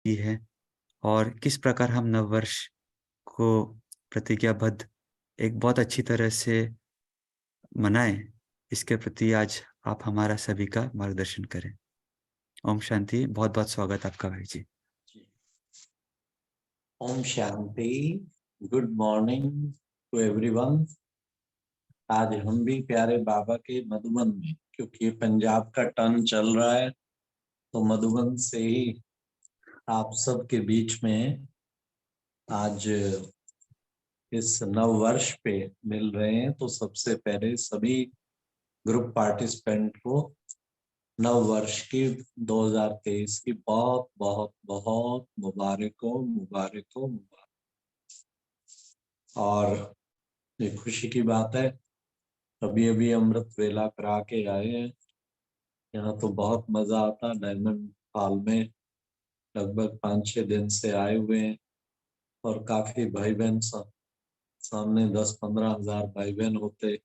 की है और किस प्रकार हम नववर्ष को प्रतिज्ञाबद्ध एक बहुत अच्छी तरह से मनाएँ, इसके प्रति आज आप हमारा सभी का मार्गदर्शन करें। ओम शांति। बहुत-बहुत स्वागत आपका भाई जी। ओम शांति। Good morning to everyone. आज हम भी प्यारे बाबा के मधुबन में, क्योंकि पंजाब का टर्न चल रहा है, तो मधुबन से ही आप सब के बीच में आज इस नव वर्ष पे मिल रहे हैं। तो सबसे पहले सभी ग्रुप पार्टिसिपेंट को नव वर्ष की 2023 की बहुत बहुत बहुत मुबारक। और ये खुशी की बात है, अभी अभी अमृत वेला करा के आए हैं। यहाँ तो बहुत मजा आता। डायमंड हॉल में लगभग 5-6 दिन से आए हुए हैं और काफी भाई बहन सामने 10-15 हजार भाई बहन होते।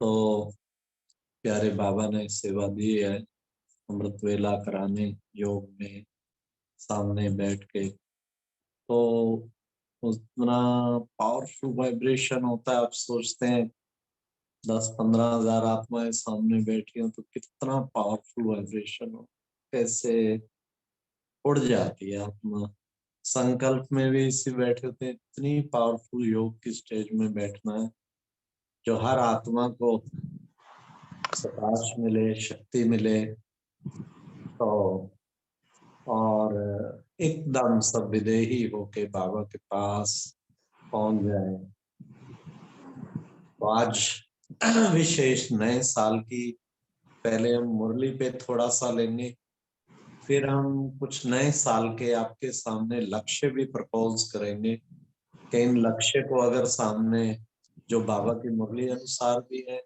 तो प्यारे बाबा ने सेवा दी है अमृत वेला कराने, योग में सामने बैठ के। तो उतना पावरफुल वाइब्रेशन होता है। आप सोचते हैं 10-15 हजार आत्माएं सामने बैठी हो तो कितना पावरफुल वाइब्रेशन हो, कैसे उड़ जाती है आत्मा। संकल्प में भी इसी बैठे थे, इतनी पावरफुल योग की स्टेज में बैठना है जो हर आत्मा को प्रकाश मिले, शक्ति मिले। तो और एकदम सब विदेही होके बाबा के पास पहुंच जाए। तो आज विशेष नए साल की, पहले हम मुरली पे थोड़ा सा लेंगे, फिर हम कुछ नए साल के आपके सामने लक्ष्य भी प्रपोज करेंगे कि इन लक्ष्य को अगर सामने जो बाबा की मुरली अनुसार भी है,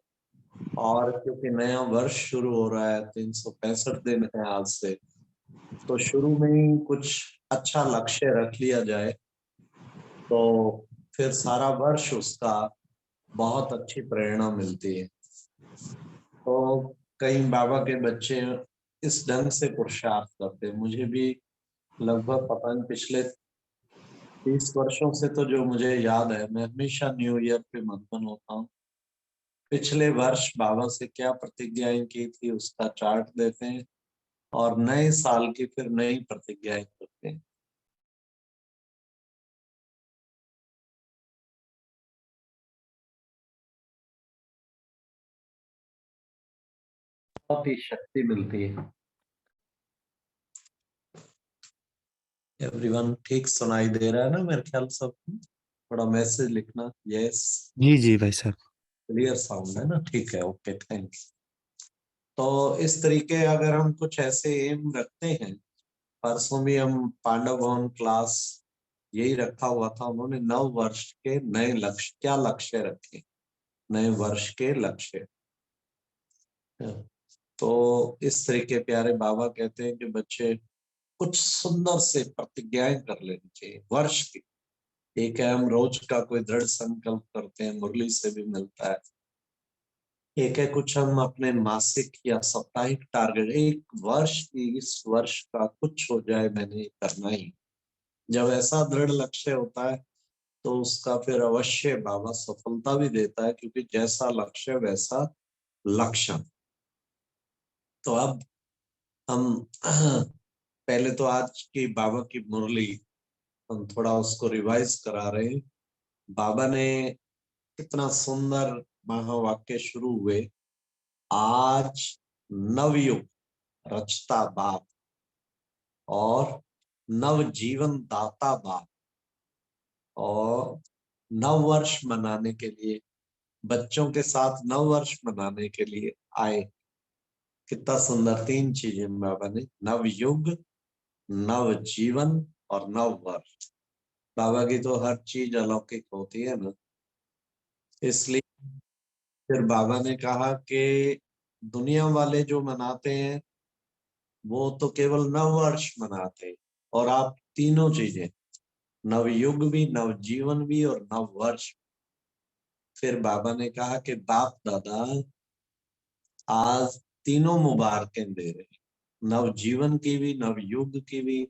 और क्योंकि नया वर्ष शुरू हो रहा है, 365 दिन है आज से, तो शुरू में ही कुछ अच्छा लक्ष्य रख लिया जाए तो फिर सारा वर्ष उसका बहुत अच्छी प्रेरणा मिलती है। तो कई बाबा के बच्चे इस ढंग से पुरुषार्थ करते। मुझे भी लगभग पता नहीं पिछले 30 वर्षों से, तो जो मुझे याद है, मैं हमेशा न्यू ईयर पे मगन होता हूँ। पिछले वर्ष बाबा से क्या प्रतिज्ञाएं की थी उसका चार्ट देते हैं और नए साल की फिर नई प्रतिज्ञाएं करते हैं। बहुत ही शक्ति मिलती है। एवरीवन ठीक सुनाई दे रहा है ना मेरे ख्याल सब? थोड़ा मैसेज लिखना। यस, जी, जी भाई साहब। क्लियर साउंड है ना? ठीक है, ओके, थैंक्स। तो इस तरीके अगर हम कुछ ऐसे एम रखते हैं, परसों भी हम पांडव भवन क्लास यही रखा हुआ था। उन्होंने नव वर्ष के नए लक्ष्य, क्या लक्ष्य रखे, नए वर्ष के लक्ष्य। तो इस तरीके प्यारे बाबा कहते हैं कि बच्चे कुछ सुंदर से प्रतिज्ञाएं कर लेनी चाहिए वर्ष की। एक है हम रोज का कोई दृढ़ संकल्प करते हैं, मुरली से भी मिलता है। एक है कुछ हम अपने मासिक या साप्ताहिक टारगेट, एक वर्ष की, इस वर्ष का कुछ हो जाए मैंने करना ही। जब ऐसा दृढ़ लक्ष्य होता है तो उसका फिर अवश्य बाबा सफलता भी देता है, क्योंकि जैसा लक्ष्य वैसा लक्षण। तो अब हम पहले तो आज की बाबा की मुरली हम थोड़ा उसको रिवाइज करा रहे हैं। बाबा ने कितना सुंदर महावाक्य शुरू हुए, आज नवयुग रचता बाप और नव जीवन दाता बाप, और नव वर्ष मनाने के लिए, बच्चों के साथ नव वर्ष मनाने के लिए आए। कितना सुंदर तीन चीजें बाबा ने, नव युग, नव जीवन और नव वर्ष। बाबा की तो हर चीज अलौकिक होती है ना, इसलिए फिर बाबा ने कहा कि दुनिया वाले जो मनाते हैं वो तो केवल नव वर्ष मनाते हैं, और आप तीनों चीजें, नव युग भी, नव जीवन भी और नव वर्ष। फिर बाबा ने कहा कि बाप दादा आज तीनों मुबारकें दे रहे हैं, नव जीवन की भी, नव युग की भी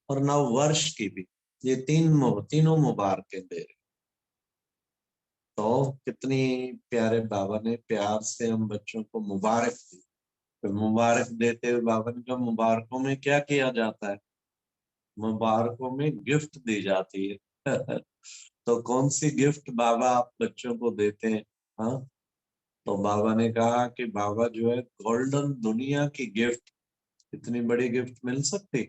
और नव वर्ष की भी। ये तीनों मुबारकें दे रहे। तो कितनी प्यारे बाबा ने प्यार से हम बच्चों को मुबारक दी। तो मुबारक देते हुए बाबा ने कहा मुबारकों में क्या किया जाता है? मुबारकों में गिफ्ट दी जाती है। तो कौन सी गिफ्ट बाबा आप बच्चों को देते हैं? हाँ, तो बाबा ने कहा कि बाबा जो है गोल्डन दुनिया की गिफ्ट, इतनी बड़ी गिफ्ट मिल सकती?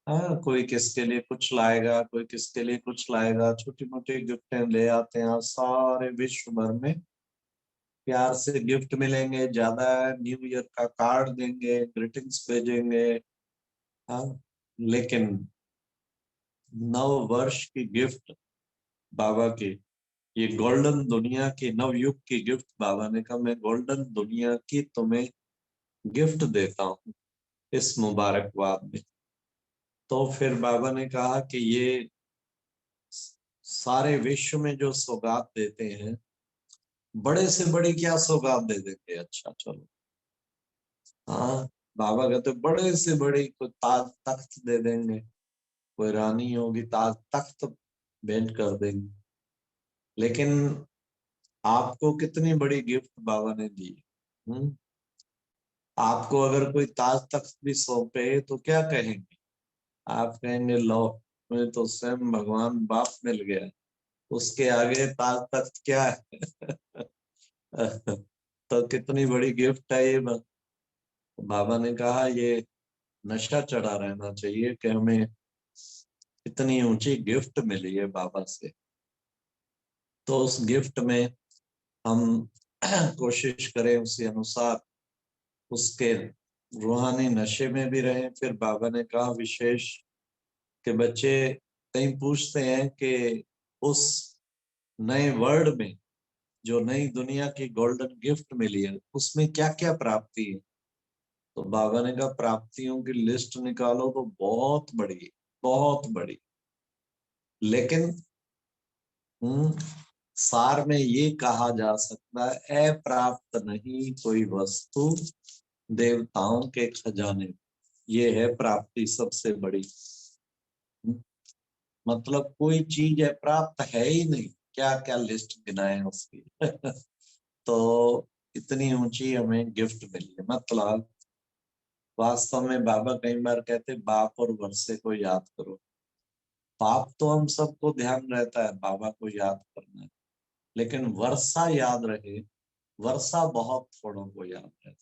हाँ, कोई किसके लिए कुछ लाएगा, कोई किसके लिए कुछ लाएगा, छोटी मोटी गिफ्टें ले आते हैं। सारे विश्व भर में प्यार से गिफ्ट मिलेंगे, ज्यादा न्यू ईयर का कार्ड देंगे, ग्रीटिंग्स भेजेंगे। हाँ, लेकिन नव वर्ष की गिफ्ट बाबा की, ये गोल्डन दुनिया की, नव युग की गिफ्ट, बाबा ने कहा मैं गोल्डन दुनिया की तुम्हें गिफ्ट देता हूँ इस मुबारकबाद में। तो फिर बाबा ने कहा कि ये सारे विश्व में जो सौगात देते हैं, बड़े से बड़ी क्या सौगात दे देंगे? अच्छा चलो, हाँ, बाबा कहते बड़े से बड़ी कोई ताज तख्त दे देंगे, कोई रानी होगी ताज तख्त भेंट कर देंगे। लेकिन आपको कितनी बड़ी गिफ्ट बाबा ने दी। हम्म, आपको अगर कोई ताज तख्त भी सौंपे तो क्या कहेंगे? आप कहेंगे लो, मैं तो स्वयं भगवान बाप मिल गया, उसके आगे ताज तख्त क्या है? तो कितनी बड़ी गिफ्ट है ये बाबा ने कहा ये नशा चढ़ा रहना चाहिए कि हमें इतनी ऊंची गिफ्ट मिली है बाबा से। तो उस गिफ्ट में हम कोशिश करें उसी अनुसार उसके रूहानी नशे में भी रहें। फिर बाबा ने कहा विशेष कि बच्चे कहीं पूछते हैं कि उस नए वर्ल्ड में, जो नई दुनिया की गोल्डन गिफ्ट मिली है, उसमें क्या क्या प्राप्ति है? तो बाबा ने कहा प्राप्तियों की लिस्ट निकालो तो बहुत बड़ी, बहुत बड़ी। लेकिन सार में ये कहा जा सकता है अप्राप्त नहीं कोई वस्तु देवताओं के खजाने। ये है प्राप्ति सबसे बड़ी। हम्म, मतलब कोई चीज अप्राप्त है ही नहीं, क्या क्या लिस्ट गिनाए उसकी। तो इतनी ऊंची हमें गिफ्ट मिली है। मतलब वास्तव में बाबा कई बार कहते बाप और वर्षे को याद करो। बाप तो हम सबको ध्यान रहता है बाबा को याद करना है, लेकिन वर्षा याद रहे, वर्षा बहुत थोड़ों को याद रहता है।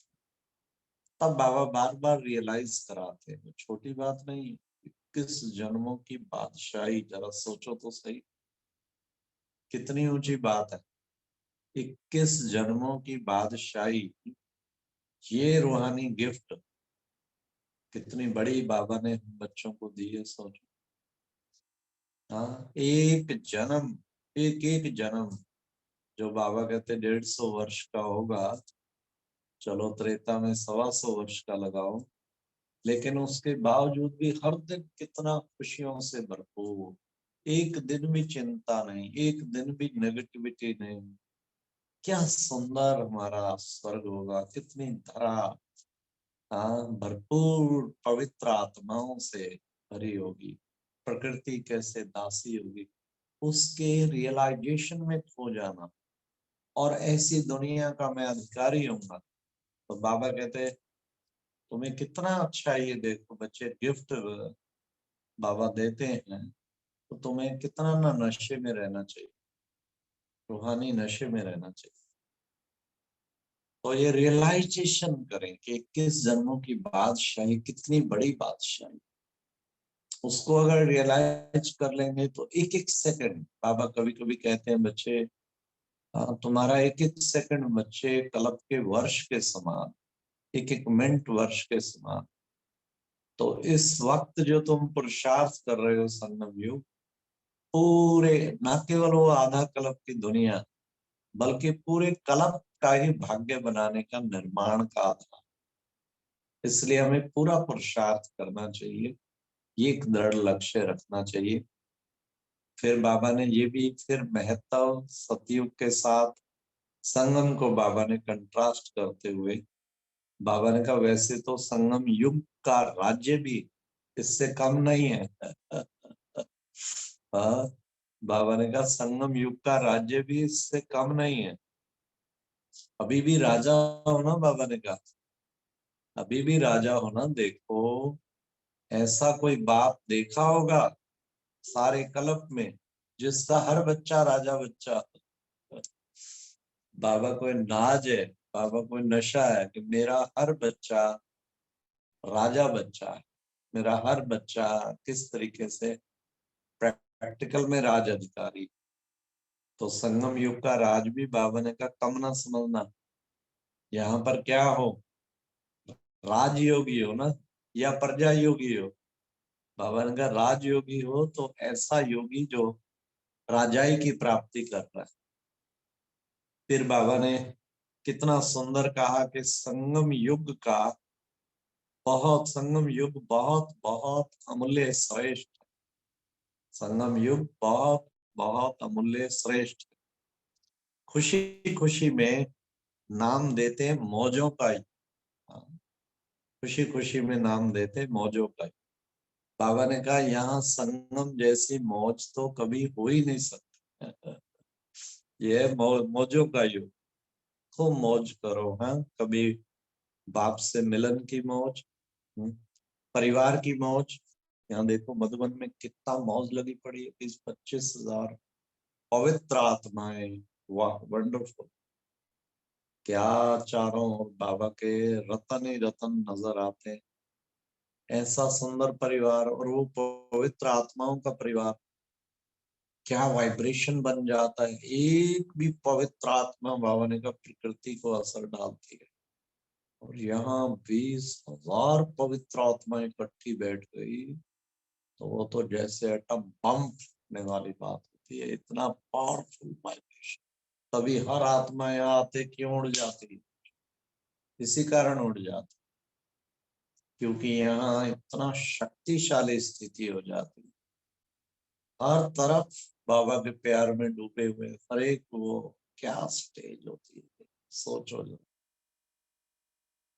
तब बाबा बार बार रियलाइज कराते हैं छोटी बात नहीं, किस जन्मों की बादशाही, जरा सोचो तो सही, कितनी ऊंची बात है। 21 जन्मों की बादशाही, ये रूहानी गिफ्ट कितनी बड़ी बाबा ने हम बच्चों को दी है, सोचो। हाँ, एक जन्म, एक एक जन्म, जो बाबा कहते 150 वर्ष का होगा, चलो त्रेता में 125 वर्ष का लगाओ, लेकिन उसके बावजूद भी हर दिन कितना खुशियों से भरपूर, एक दिन भी चिंता नहीं, एक दिन भी नेगेटिविटी नहीं। क्या सुंदर हमारा स्वर्ग होगा, कितनी धरा, हाँ, भरपूर पवित्र आत्माओं से भरी होगी, प्रकृति कैसे दासी होगी, उसके रियलाइजेशन में खो जाना। और ऐसी दुनिया का मैं अधिकारी हूँ। तो बाबा कहते तुम्हें कितना अच्छा, ये देखो बच्चे गिफ्ट बाबा देते हैं, तो तुम्हें कितना ना नशे में रहना चाहिए, रूहानी नशे में रहना चाहिए। तो ये रियलाइजेशन करें कि 21 जन्मों की बादशाही कितनी बड़ी बादशाही, उसको अगर रियलाइज कर लेंगे तो एक एक सेकंड, बाबा कभी कभी कहते हैं बच्चे, तुम्हारा एक एक सेकंड बच्चे कल्प के वर्ष के समान, एक एक मिनट वर्ष के समान। तो इस वक्त जो तुम पुरुषार्थ कर रहे हो संगम युग, पूरे, न केवल वो आधा कल्प की दुनिया, बल्कि पूरे कल्प का ही भाग्य बनाने का निर्माण का आधार। इसलिए हमें पूरा पुरुषार्थ करना चाहिए, ये एक दृढ़ लक्ष्य रखना चाहिए। फिर बाबा ने ये भी फिर महत्व सतयुग के साथ संगम को बाबा ने कंट्रास्ट करते हुए बाबा ने कहा वैसे तो संगम युग का राज्य भी इससे कम नहीं है। हाँ, बाबा ने कहा संगम युग का राज्य भी इससे कम नहीं है। अभी भी राजा हो ना, बाबा ने कहा अभी भी राजा हो ना। देखो, ऐसा कोई बाप देखा होगा सारे कल्प में जिसका हर बच्चा राजा बच्चा। बाबा को नाज है, बाबा को नशा है कि मेरा हर बच्चा राजा बच्चा है। मेरा हर बच्चा किस तरीके से प्रैक्टिकल में राज अधिकारी। तो संगम युग का राज भी बाबा ने कहा कम ना समझना। यहाँ पर क्या हो, राजयोगी हो ना या प्रजा योगी हो। बाबा ने कहा राजयोगी हो तो ऐसा योगी जो राजाई की प्राप्ति कर रहा है। फिर बाबा ने कितना सुंदर कहा कि संगम युग बहुत बहुत अमूल्य श्रेष्ठ। संगम युग बहुत बहुत अमूल्य श्रेष्ठ। खुशी खुशी में नाम देते मौजों का ही। खुशी खुशी में नाम देते मौजों का ही। बाबा ने कहा यहाँ संगम जैसी मौज तो कभी हो ही नहीं सकती। यह मौजों का युग। खूब मौज करो। हाँ, कभी बाप से मिलन की मौज, परिवार की मौज। यहाँ देखो मधुबन में कितना मौज लगी पड़ी है। 20-25 हजार पवित्र आत्माएं। वाह, वंडरफुल। क्या चारों ओर बाबा के रतन ही रतन नजर आते हैं। ऐसा सुंदर परिवार और वो पवित्र आत्माओं का परिवार, क्या वाइब्रेशन बन जाता है। एक भी पवित्र आत्मा बाबा ने का प्रकृति को असर डालती है। और यहाँ 20,000 पवित्र आत्मा इकट्ठी बैठ गई तो वो तो जैसे एटम बम फटने वाली बात होती है। इतना पावरफुल वाइब्रेशन। तभी हर आत्मा यहाँ आते क्यों उड़ जाती है, इसी कारण उड़ जाती, क्योंकि यहाँ इतना शक्तिशाली स्थिति हो जाती है। हर तरफ बाबा के प्यार में डूबे हुए, हर एक वो क्या स्टेज होती है, सोचो जो।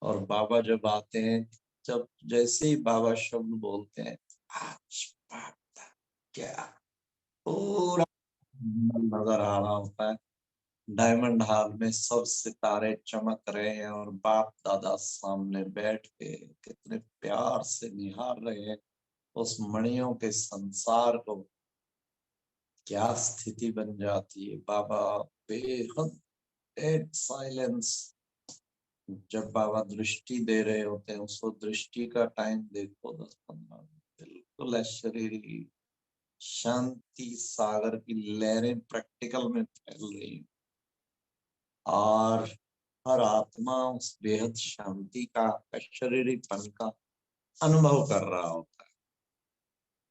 और बाबा जब आते हैं, जब जैसे ही बाबा शब्द बोलते हैं, आज बात क्या पूरा नजर आ रहा होता है। डायमंड हॉल में सब सितारे चमक रहे हैं और बाप दादा सामने बैठ के कितने प्यार से निहार रहे हैं उस मणियों के संसार को। क्या स्थिति बन जाती है। बाबा बेहद डेड साइलेंस। जब बाबा दृष्टि दे रहे होते हैं, उसको दृष्टि का टाइम देखो 10-15 मिनट। बिल्कुल अशरीरी शांति सागर की लहरें प्रैक्टिकल में फैल रही हैं और हर आत्मा उस बेहद शांति का, अशरीरीपन का अनुभव कर रहा होता है।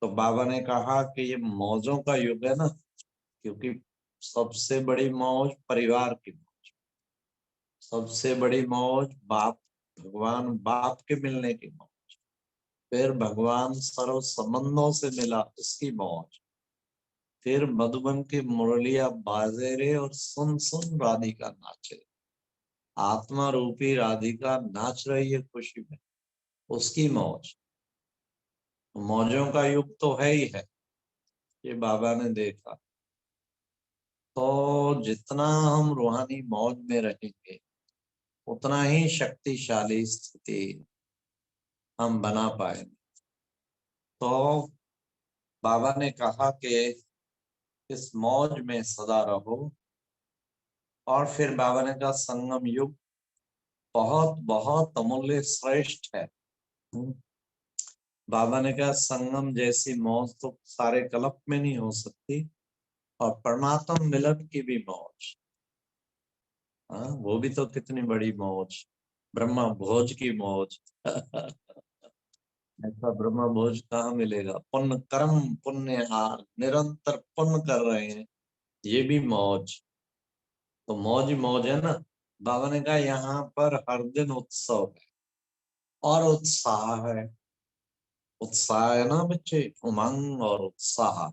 तो बाबा ने कहा कि ये मौजों का युग है ना, क्योंकि सबसे बड़ी मौज परिवार की मौज, सबसे बड़ी मौज भगवान बाप के मिलने की मौज, फिर भगवान सर्व संबंधों से मिला उसकी मौज, फिर मधुबन की मुरलिया बाजे रे और सुन सुन राधिका नाचे। आत्मा रूपी राधिका नाच रही है खुशी में, उसकी मौज। मौजों का युग तो है ही है, ये बाबा ने देखा। तो जितना हम रूहानी मौज में रहेंगे उतना ही शक्तिशाली स्थिति हम बना पाएंगे। तो बाबा ने कहा कि इस मौज में सदा रहो। और फिर बाबा ने कहा संगम युग बहुत बहुत अमूल्य श्रेष्ठ है। बाबा ने कहा संगम जैसी मौज तो सारे कल्प में नहीं हो सकती। और परमात्म मिलन की भी मौज, हाँ, वो भी तो कितनी बड़ी मौज। ब्रह्मा भोज की मौज। ऐसा ब्रह्मा भोज कहाँ मिलेगा। पुण्य कर्म पुण्य हार, निरंतर पुण्य कर रहे हैं, ये भी मौज। तो मौज ही मौज है ना। बाबा ने कहा यहाँ पर हर दिन उत्सव है और उत्साह है। उत्साह है ना बच्चे, उमंग और उत्साह।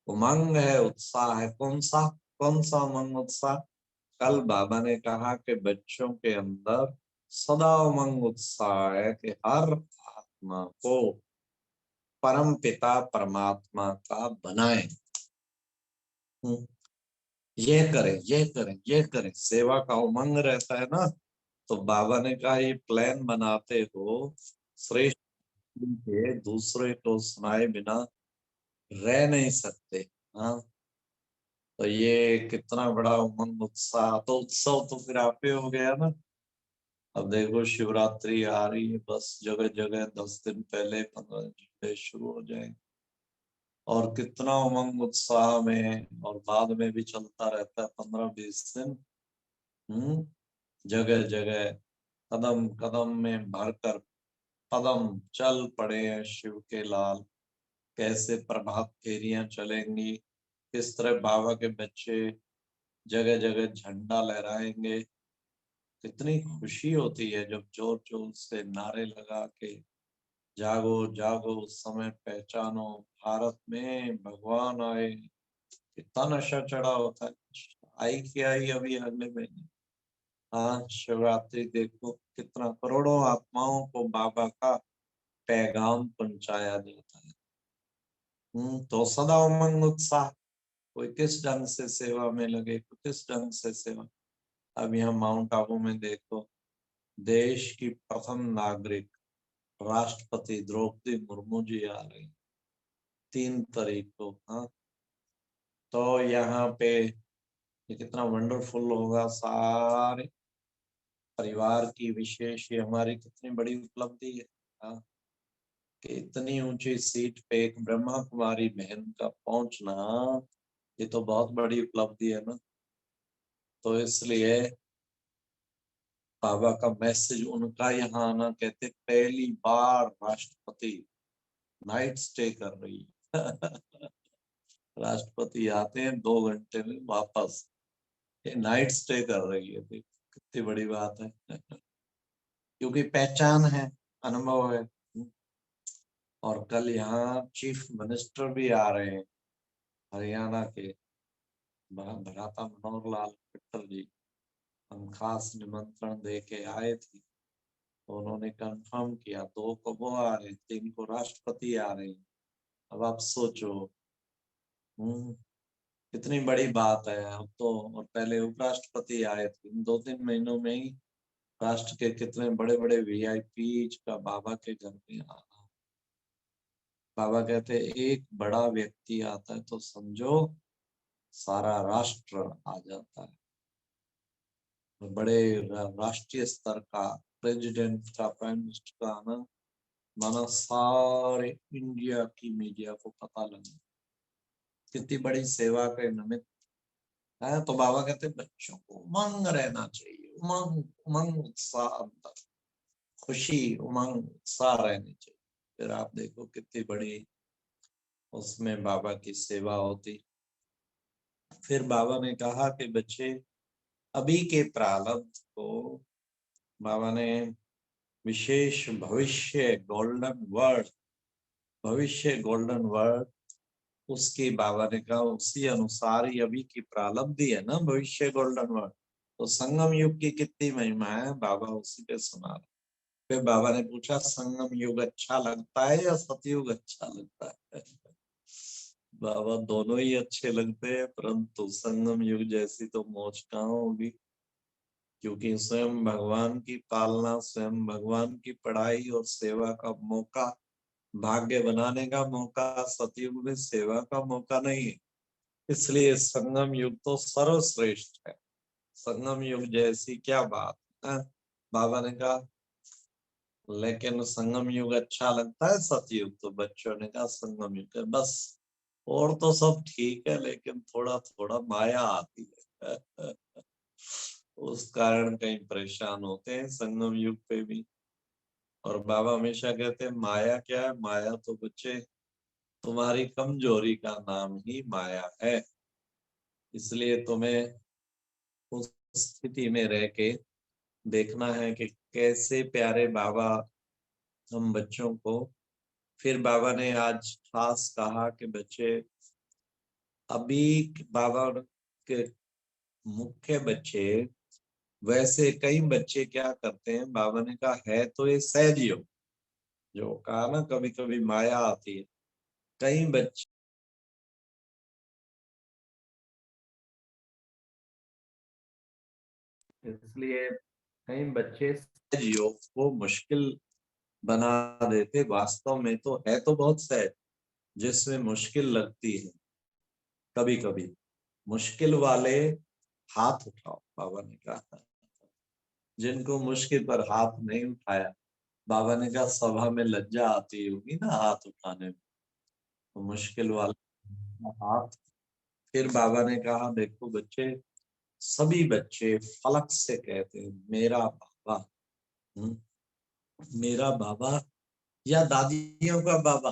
उमंग है, उत्साह है। कौन सा उमंग उत्साह। कल बाबा ने कहा कि बच्चों के अंदर सदा उमंग उत्साह है कि हर आत्मा को परम पिता परमात्मा का बनाए। ये करें, ये करें, ये करें, सेवा का उमंग रहता है ना। तो बाबा ने कहा ये प्लान बनाते हो, श्रेष्ठ के दूसरे को सुनाए बिना रह नहीं सकते। हाँ, तो ये कितना बड़ा उमंग उत्साह, तो उत्सव तो फिर आप ही हो गया ना। अब देखो शिवरात्रि आ रही है, बस जगह जगह 10 दिन पहले 15 झंडे शुरू हो जाएंगे, और कितना उमंग उत्साह में, और बाद में भी चलता रहता है 15-20 दिन। जगह जगह कदम कदम में भरकर कदम चल पड़े हैं शिव के लाल। कैसे प्रभात फेरियां चलेंगी, किस तरह बाबा के बच्चे जगह जगह झंडा लहराएंगे। कितनी खुशी होती है जब जोर जोर से नारे लगा के जागो जागो उस समय पहचानो भारत में भगवान आए। कितना नशा चढ़ा होता है। आई क्या आई अभी अगले महीने। हाँ, शिवरात्रि देखो कितना करोड़ों आत्माओं को बाबा का पैगाम पहुंचाया जाता है। तो सदा उमंग उत्साह। कोई किस ढंग से सेवा में लगे, कोई किस ढंग से सेवा। अब यहाँ माउंट आबू में देखो, देश की प्रथम नागरिक राष्ट्रपति द्रौपदी मुर्मू जी आ रही 3 तारीख को। हाँ, तो यहाँ पे ये कितना वंडरफुल होगा। सारे परिवार की विशेष, ये हमारी कितनी बड़ी उपलब्धि है। हाँ, कि इतनी ऊंची सीट पे एक ब्रह्मा कुमारी बहन का पहुंचना, ये तो बहुत बड़ी उपलब्धि है ना। तो इसलिए बाबा का मैसेज, उनका यहाँ आना, कहते पहली बार राष्ट्रपति नाइट स्टे कर रही है। राष्ट्रपति आते हैं 2 घंटे में वापस, ये नाइट स्टे कर रही है। देख कितनी बड़ी बात है। क्योंकि पहचान है, अनुभव है। और कल यहाँ चीफ मिनिस्टर भी आ रहे हैं हरियाणा के, भ्राता मनोहर लाल खट्टर जी। हम खास निमंत्रण दे के आए थे, तो उन्होंने कंफर्म किया 2 को वो आ रहे, 3 को राष्ट्रपति आ रहे हैं। अब आप सोचो, कितनी बड़ी बात है। अब तो, और पहले उपराष्ट्रपति आए थे। इन 2-3 महीनों में ही राष्ट्र के कितने बड़े बड़े वीआईपी का बाबा के घर में आना। बाबा कहते एक बड़ा व्यक्ति आता है तो समझो सारा राष्ट्र आ जाता है। बड़े राष्ट्रीय स्तर का प्रेसिडेंट का, प्राइम मिनिस्टर का आना, माना सारे इंडिया की मीडिया को पता लगा कितनी बड़ी सेवा के निमित्त है। तो बाबा कहते बच्चों को उमंग रहना चाहिए, उमंग उमंग उत्साह, अंदर खुशी उमंग उत्साह रहनी चाहिए। फिर आप देखो कितनी बड़ी उसमें बाबा की सेवा होती। फिर बाबा ने कहा कि बच्चे अभी के प्रारब्ध को बाबा ने विशेष भविष्य गोल्डन वर्ड, भविष्य गोल्डन वर्ड, उसकी बाबा ने कहा उसी अनुसार ही अभी की प्रारब्धि है ना भविष्य गोल्डन वर्ड। तो संगम युग की कितनी महिमा है, बाबा उसी पे सुना रहे। फिर बाबा ने पूछा संगम युग अच्छा लगता है या सतयुग अच्छा लगता है। बाबा दोनों ही अच्छे लगते हैं, परंतु संगम युग जैसी तो मौज कहाँ होगी। क्योंकि स्वयं भगवान की पालना, स्वयं भगवान की पढ़ाई और सेवा का मौका, भाग्य बनाने का मौका सतयुग में सेवा का मौका नहीं है। इसलिए संगम युग तो सर्वश्रेष्ठ है। संगम युग जैसी क्या बात है। बाबा ने कहा लेकिन संगम युग अच्छा लगता है सतयुग। तो बच्चों ने कहा संगम युग है बस, और तो सब ठीक है लेकिन थोड़ा थोड़ा माया आती है। उस कारण कहीं परेशान होते हैं संगम युग पे भी। और बाबा हमेशा कहते हैं माया क्या है, माया तो बच्चे तुम्हारी कमजोरी का नाम ही माया है। इसलिए तुम्हें उस स्थिति में रह के देखना है कि कैसे प्यारे बाबा हम बच्चों को। फिर बाबा ने आज खास कहा कि बच्चे अभी बाबा के मुख्य बच्चे, वैसे कई बच्चे क्या करते हैं, बाबा ने कहा है तो ये सहज योग, जो कहा ना, कभी कभी माया आती है। कई बच्चे इसलिए कई बच्चे सहज योग को मुश्किल बना देते। वास्तव में तो है तो बहुत सहज, जिसमें मुश्किल लगती है। कभी कभी मुश्किल वाले हाथ उठाओ, बाबा ने कहा। जिनको मुश्किल पर हाथ नहीं उठाया, बाबा ने कहा सभा में लज्जा आती होगी ना हाथ उठाने में, तो मुश्किल वाले हाथ। फिर बाबा ने कहा देखो बच्चे, सभी बच्चे फलक से कहते हैं मेरा बाबा। हम्म, मेरा बाबा या दादियों का बाबा।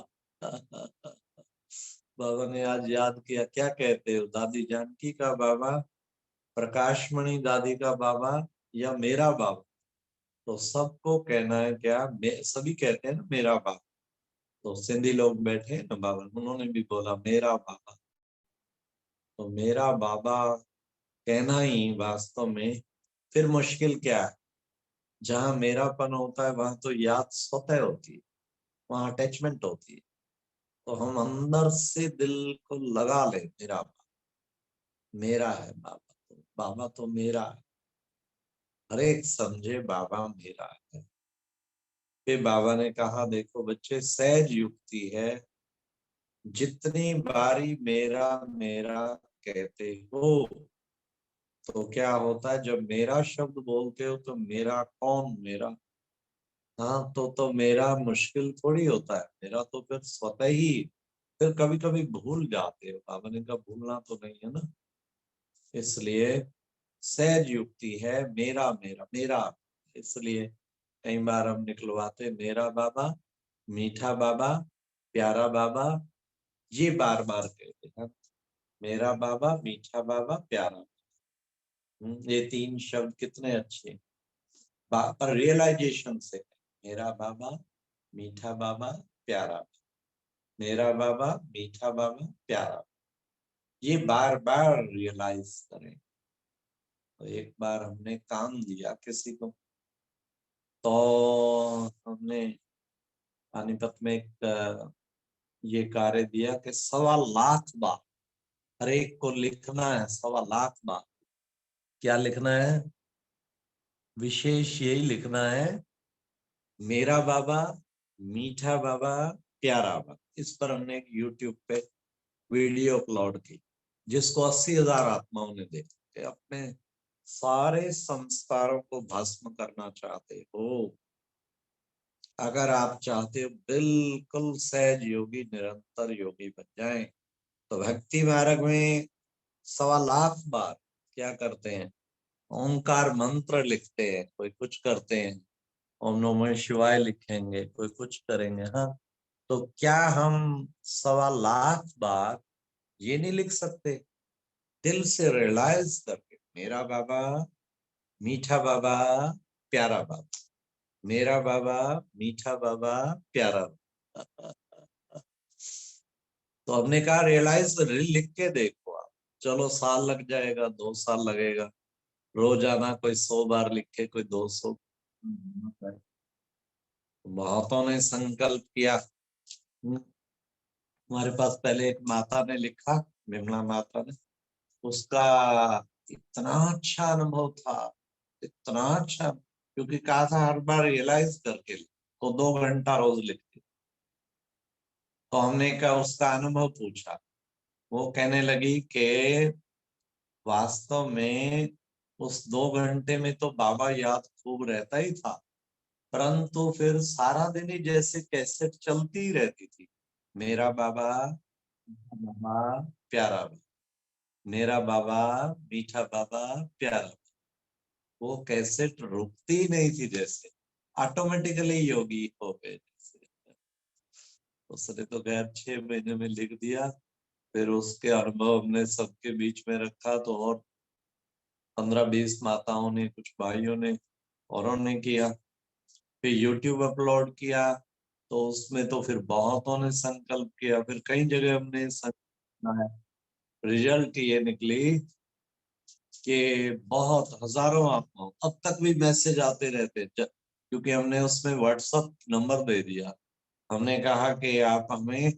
बाबा ने आज याद किया, क्या कहते हो, दादी जानकी का बाबा, प्रकाशमणि दादी का बाबा, या मेरा बाबा। तो सबको कहना है क्या, सभी कहते हैं ना मेरा बाबा। तो सिंधी लोग बैठे हैं ना बाबा, उन्होंने भी बोला मेरा बाबा। तो मेरा बाबा कहना ही वास्तव में फिर मुश्किल क्या है। जहां मेरापन होता है वहां तो याद स्वतः होती है, वहां अटैचमेंट होती है। तो हम अंदर से दिल को लगा ले, मेरा बाबा मेरा है, बाबा तो मेरा है। हर एक समझे बाबा मेरा है। फिर बाबा ने कहा देखो बच्चे, सहज युक्ति है, जितनी बारी मेरा मेरा कहते हो, तो क्या होता है, जब मेरा शब्द बोलते हो तो मेरा कौन, मेरा, हाँ तो मेरा मुश्किल थोड़ी होता है, मेरा तो फिर स्वतः ही। फिर कभी कभी भूल जाते हो, बाबा ने कहा भूलना तो नहीं है ना। इसलिए सहज युक्ति है, मेरा मेरा मेरा। इसलिए कई बार हम निकलवाते मेरा बाबा, मीठा बाबा, प्यारा बाबा, ये बार बार कहते हैं। मेरा बाबा, मीठा बाबा, प्यारा। ये तीन शब्द कितने अच्छे, पर रियलाइजेशन से। मेरा बाबा, मीठा बाबा, प्यारा। मेरा बाबा, मीठा बाबा, प्यारा। ये बार बार रियलाइज करें। तो एक बार हमने काम दिया किसी को, तो हमने पानीपत में एक ये कार्य दिया कि 1.25 लाख बार हर एक को लिखना है। 1.25 लाख बार क्या लिखना है, विशेष यही लिखना है, मेरा बाबा, मीठा बाबा, प्यारा बाबा। इस पर हमने एक YouTube पे वीडियो अपलोड की, जिसको 80,000 आत्माओं ने देखा। अपने सारे संस्कारों को भस्म करना चाहते हो, अगर आप चाहते हो बिल्कुल सहज योगी, निरंतर योगी बन जाएं, तो भक्ति मार्ग में 1.25 बार क्या करते हैं, ओंकार मंत्र लिखते हैं, कोई कुछ करते हैं, ओम नमः शिवाय लिखेंगे, कोई कुछ करेंगे। हाँ, तो क्या हम 1.25 बार ये नहीं लिख सकते, दिल से रियलाइज करके, मेरा बाबा, मीठा बाबा, प्यारा बाबा, मेरा बाबा, मीठा बाबा, प्यारा बाबा। तो हमने कहा रियलाइज लिख के देखो आप, चलो साल लग जाएगा, 2 साल लगेगा, रोजाना कोई 100 बार लिखे, कोई 200। बहुतों ने संकल्प किया। हमारे पास पहले एक माता ने लिखा, विमला माता ने, उसका इतना अच्छा अनुभव था, इतना अच्छा, क्योंकि कहा था हर बार रियलाइज करके तो 2 घंटा रोज लिखते। तो हमने कहा उसका अनुभव पूछा, वो कहने लगी कि वास्तव में उस 2 घंटे में तो बाबा याद खूब रहता ही था, परंतु फिर सारा दिन ही जैसे कैसेट चलती ही रहती थी, मेरा बाबा, बाबा, प्यारा बाबा, मेरा बाबा, मीठा बाबा, प्यारा। वो कैसेट रुकती ही नहीं थी, जैसे ऑटोमेटिकली योगी हो गए जैसे। उसने तो खैर 6 महीने में लिख दिया। फिर उसके अनुभव हमने सबके बीच में रखा, तो और 15-20 माताओं ने, कुछ भाइयों ने, औरों ने किया। फिर YouTube अपलोड किया, तो उसमें तो फिर बहुतों ने संकल्प किया। फिर कई जगह हमने संकल्प है, रिजल्ट ये निकली कि बहुत हजारों आत्माओं, अब तक भी मैसेज आते रहते क्योंकि हमने उसमें व्हाट्सएप नंबर दे दिया। हमने कहा कि आप हमें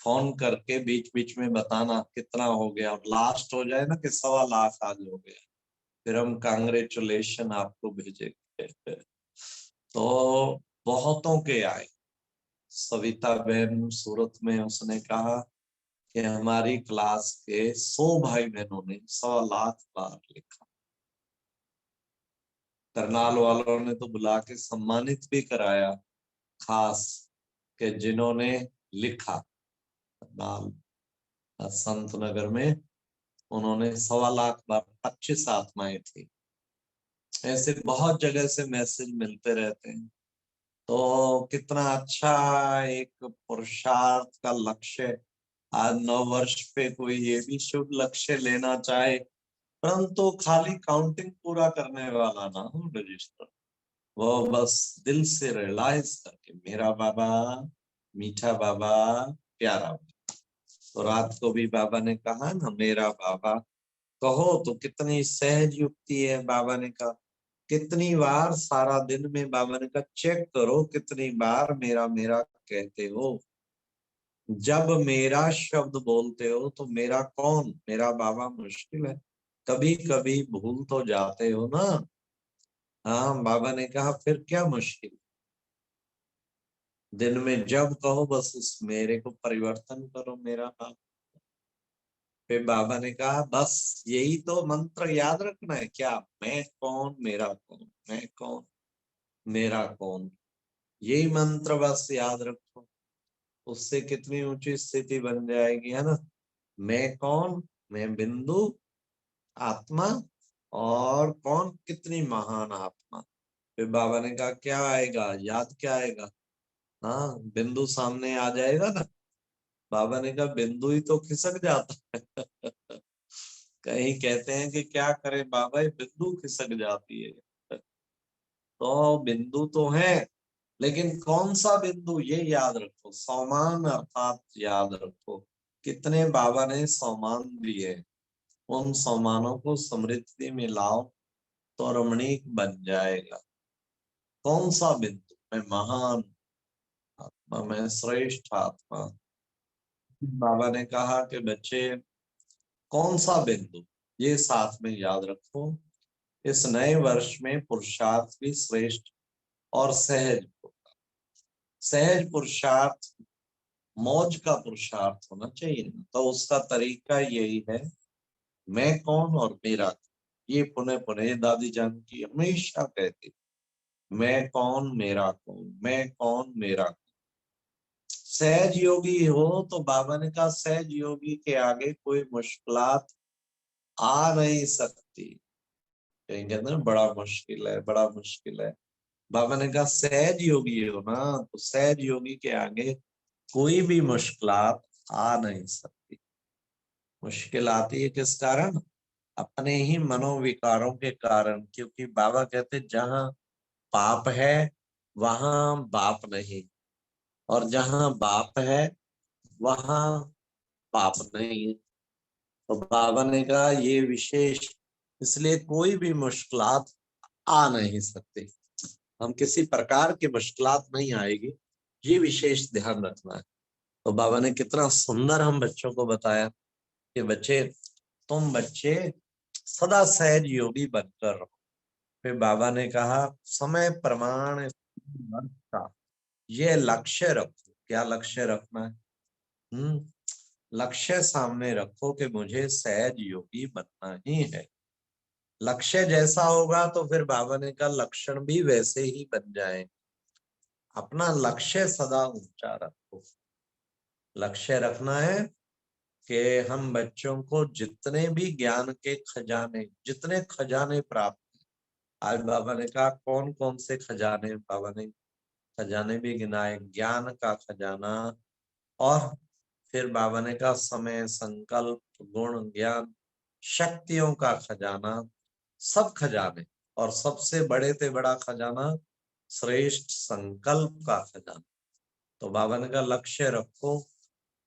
फोन करके बीच बीच में बताना कितना हो गया, और लास्ट हो जाए ना कि 1.25 लाख आज हो गया, फिर हम कांग्रेचुलेशन आपको भेजेंगे। तो बहुतों के आए। सविता बहन सूरत में, उसने कहा कि हमारी क्लास के 100 भाई बहनों ने 1.25 लाख बार लिखा। करनाल वालों ने तो बुला के सम्मानित भी कराया, खास कि जिन्होंने लिखा। करनाल संत नगर में उन्होंने 1.25 लाख बार, 25 आत्माएं थी। ऐसे बहुत जगह से मैसेज मिलते रहते हैं। तो कितना अच्छा एक पुरुषार्थ का लक्ष्य। आज 9 वर्ष पे कोई ये भी शुभ लक्ष्य लेना चाहे, परंतु खाली काउंटिंग पूरा करने वाला ना हो रजिस्टर, वो बस दिल से रियलाइज करके मेरा बाबा, मीठा बाबा, प्यारा बाबा। तो रात को भी बाबा ने कहा ना मेरा बाबा, कहो तो कितनी सहज युक्ति है। बाबा ने कहा कितनी बार सारा दिन में, बाबा ने कहा चेक करो कितनी बार मेरा मेरा कहते हो। जब मेरा शब्द बोलते हो तो मेरा कौन, मेरा बाबा मुश्किल है। कभी कभी भूल तो जाते हो ना। हाँ, बाबा ने कहा फिर क्या मुश्किल, दिन में जब कहो बस उस मेरे को परिवर्तन करो मेरा बाबा। फिर बाबा ने कहा बस यही तो मंत्र याद रखना है क्या, मैं कौन मेरा कौन, मैं कौन मेरा कौन, यही मंत्र बस याद रखो। उससे कितनी ऊंची स्थिति बन जाएगी, है ना। मैं कौन, मैं बिंदु आत्मा, और कौन कितनी महान आत्मा। फिर बाबा ने कहा क्या आएगा, याद क्या आएगा। हाँ, बिंदु सामने आ जाएगा ना। बाबा ने कहा बिंदु ही तो खिसक जाता है। कहीं कहते हैं कि क्या करे बाबा, ये बिंदु खिसक जाती है। तो बिंदु तो है, लेकिन कौन सा बिंदु ये याद रखो, सौमान अर्थात याद रखो। कितने बाबा ने सौमान दिए, उन सौमानों को समृद्धि में लाओ तो रमणीक बन जाएगा। कौन सा बिंदु, मैं महान आत्मा, मैं श्रेष्ठ आत्मा। बाबा ने कहा कि बच्चे कौन सा बिंदु, ये साथ में याद रखो। इस नए वर्ष में पुरुषार्थ भी श्रेष्ठ और सहज होगा। सहज पुरुषार्थ मौज का पुरुषार्थ होना चाहिए। तो उसका तरीका यही है, मैं कौन और मेरा कौन। ये पुनः पुनः दादी जान की हमेशा कहती, मैं कौन मेरा कौन, मैं कौन मेरा कौन। सहज योगी हो तो बाबा ने कहा सहज योगी के आगे कोई मुश्किलात आ नहीं सकती। कहीं कहते हैं बड़ा मुश्किल है, बड़ा मुश्किल है। बाबा ने कहा सहज योगी हो ना, तो सहज योगी के आगे कोई भी मुश्किलात आ नहीं सकती। मुश्किल आती है किस कारण, अपने ही मनोविकारों के कारण। क्योंकि बाबा कहते जहां पाप है वहां बाप नहीं, और जहां बाप है वहां पाप नहीं है। तो बाबा ने कहा ये विशेष, इसलिए कोई भी मुश्किलात आ नहीं सकती। हम किसी प्रकार की मुश्किलात नहीं आएगी, ये विशेष ध्यान रखना है। तो बाबा ने कितना सुंदर हम बच्चों को बताया कि बच्चे, तुम बच्चे सदा सहज योगी बनकर रहो। फिर बाबा ने कहा समय प्रमाण का ये लक्ष्य रखो। क्या लक्ष्य रखना है, लक्ष्य सामने रखो कि मुझे सहज योगी बनना ही है। लक्ष्य जैसा होगा तो फिर बाबा ने कहा लक्षण भी वैसे ही बन जाए। अपना लक्ष्य सदा ऊंचा रखो। लक्ष्य रखना है कि हम बच्चों को जितने भी ज्ञान के खजाने, जितने खजाने प्राप्त, आज बाबा ने कहा कौन कौन से खजाने, बाबा ने खजाने भी गिनाए। ज्ञान का खजाना, और फिर बाबा ने कहा समय, संकल्प, गुण, ज्ञान, शक्तियों का खजाना, सब खजाने। और सबसे बड़े से बड़ा खजाना श्रेष्ठ संकल्प का खजाना। तो बाबा ने कहा लक्ष्य रखो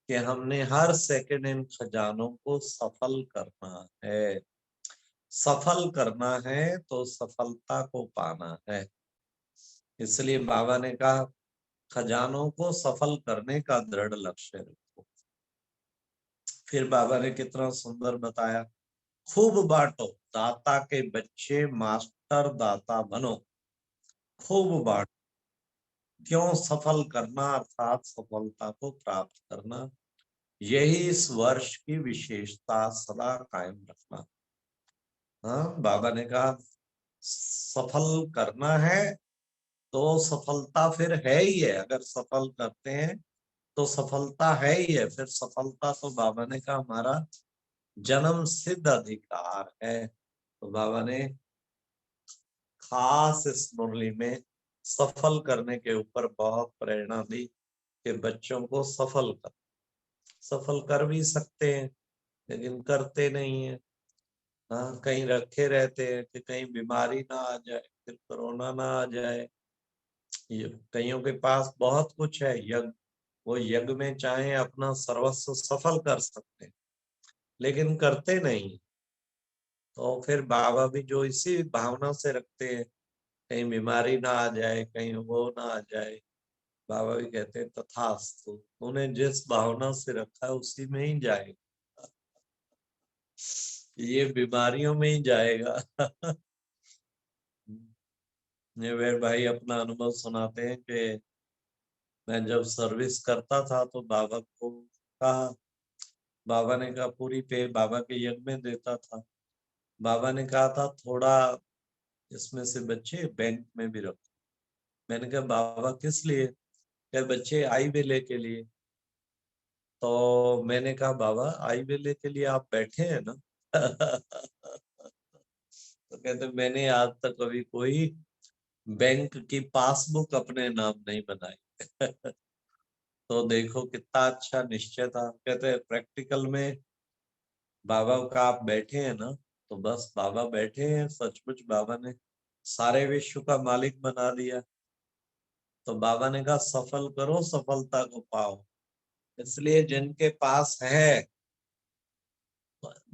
कि हमने हर सेकंड इन खजानों को सफल करना है। सफल करना है तो सफलता को पाना है। इसलिए बाबा ने कहा खजानों को सफल करने का दृढ़ लक्ष्य रखो। फिर बाबा ने कितना सुंदर बताया, खूब बांटो, दाता के बच्चे मास्टर दाता बनो, खूब बांटो। क्यों? सफल करना अर्थात सफलता को प्राप्त करना, यही इस वर्ष की विशेषता, सदा कायम रखना। हाँ, बाबा ने कहा सफल करना है तो सफलता फिर है ही है। अगर सफल करते हैं तो सफलता है ही है। फिर सफलता तो बाबा ने कहा हमारा जन्म सिद्ध अधिकार है। तो बाबा ने खास इस मुरली में सफल करने के ऊपर बहुत प्रेरणा दी कि बच्चों को सफल कर भी सकते हैं लेकिन करते नहीं है। हाँ, कहीं रखे रहते हैं कि कहीं बीमारी ना आ जाए, फिर कोरोना ना आ जाए। ये कईयों के पास बहुत कुछ है, यज्ञ, वो यज्ञ में चाहे अपना सर्वस्व सफल कर सकते हैं लेकिन करते नहीं। तो फिर बाबा भी जो इसी भावना से रखते हैं, कहीं बीमारी ना आ जाए, कहीं वो ना आ जाए, बाबा भी कहते हैं तथास्तु, उन्हें जिस भावना से रखा है उसी में ही जाएगा, ये बीमारियों में ही जाएगा। ये वे भाई अपना अनुभव सुनाते हैं कि मैं जब सर्विस करता था तो बाबा को कहा, बाबा ने कहा पूरी पे बाबा के यज्ञ में देता था। बाबा ने कहा था थोड़ा इसमें से बच्चे बैंक में भी रखो। मैंने कहा बाबा किस लिए? क्या बच्चे आई बेले के लिए। तो मैंने कहा बाबा आई बेले के लिए आप बैठे हैं ना? तो कहते मैंने आज तक कभी कोई बैंक की पासबुक अपने नाम नहीं बनाई। तो देखो कितना अच्छा निश्चय था। कहते हैं प्रैक्टिकल में बाबा का आप बैठे हैं ना, तो बस बाबा बैठे हैं, सचमुच बाबा ने सारे विश्व का मालिक बना दिया। तो बाबा ने कहा सफल करो, सफलता को पाओ। इसलिए जिनके पास है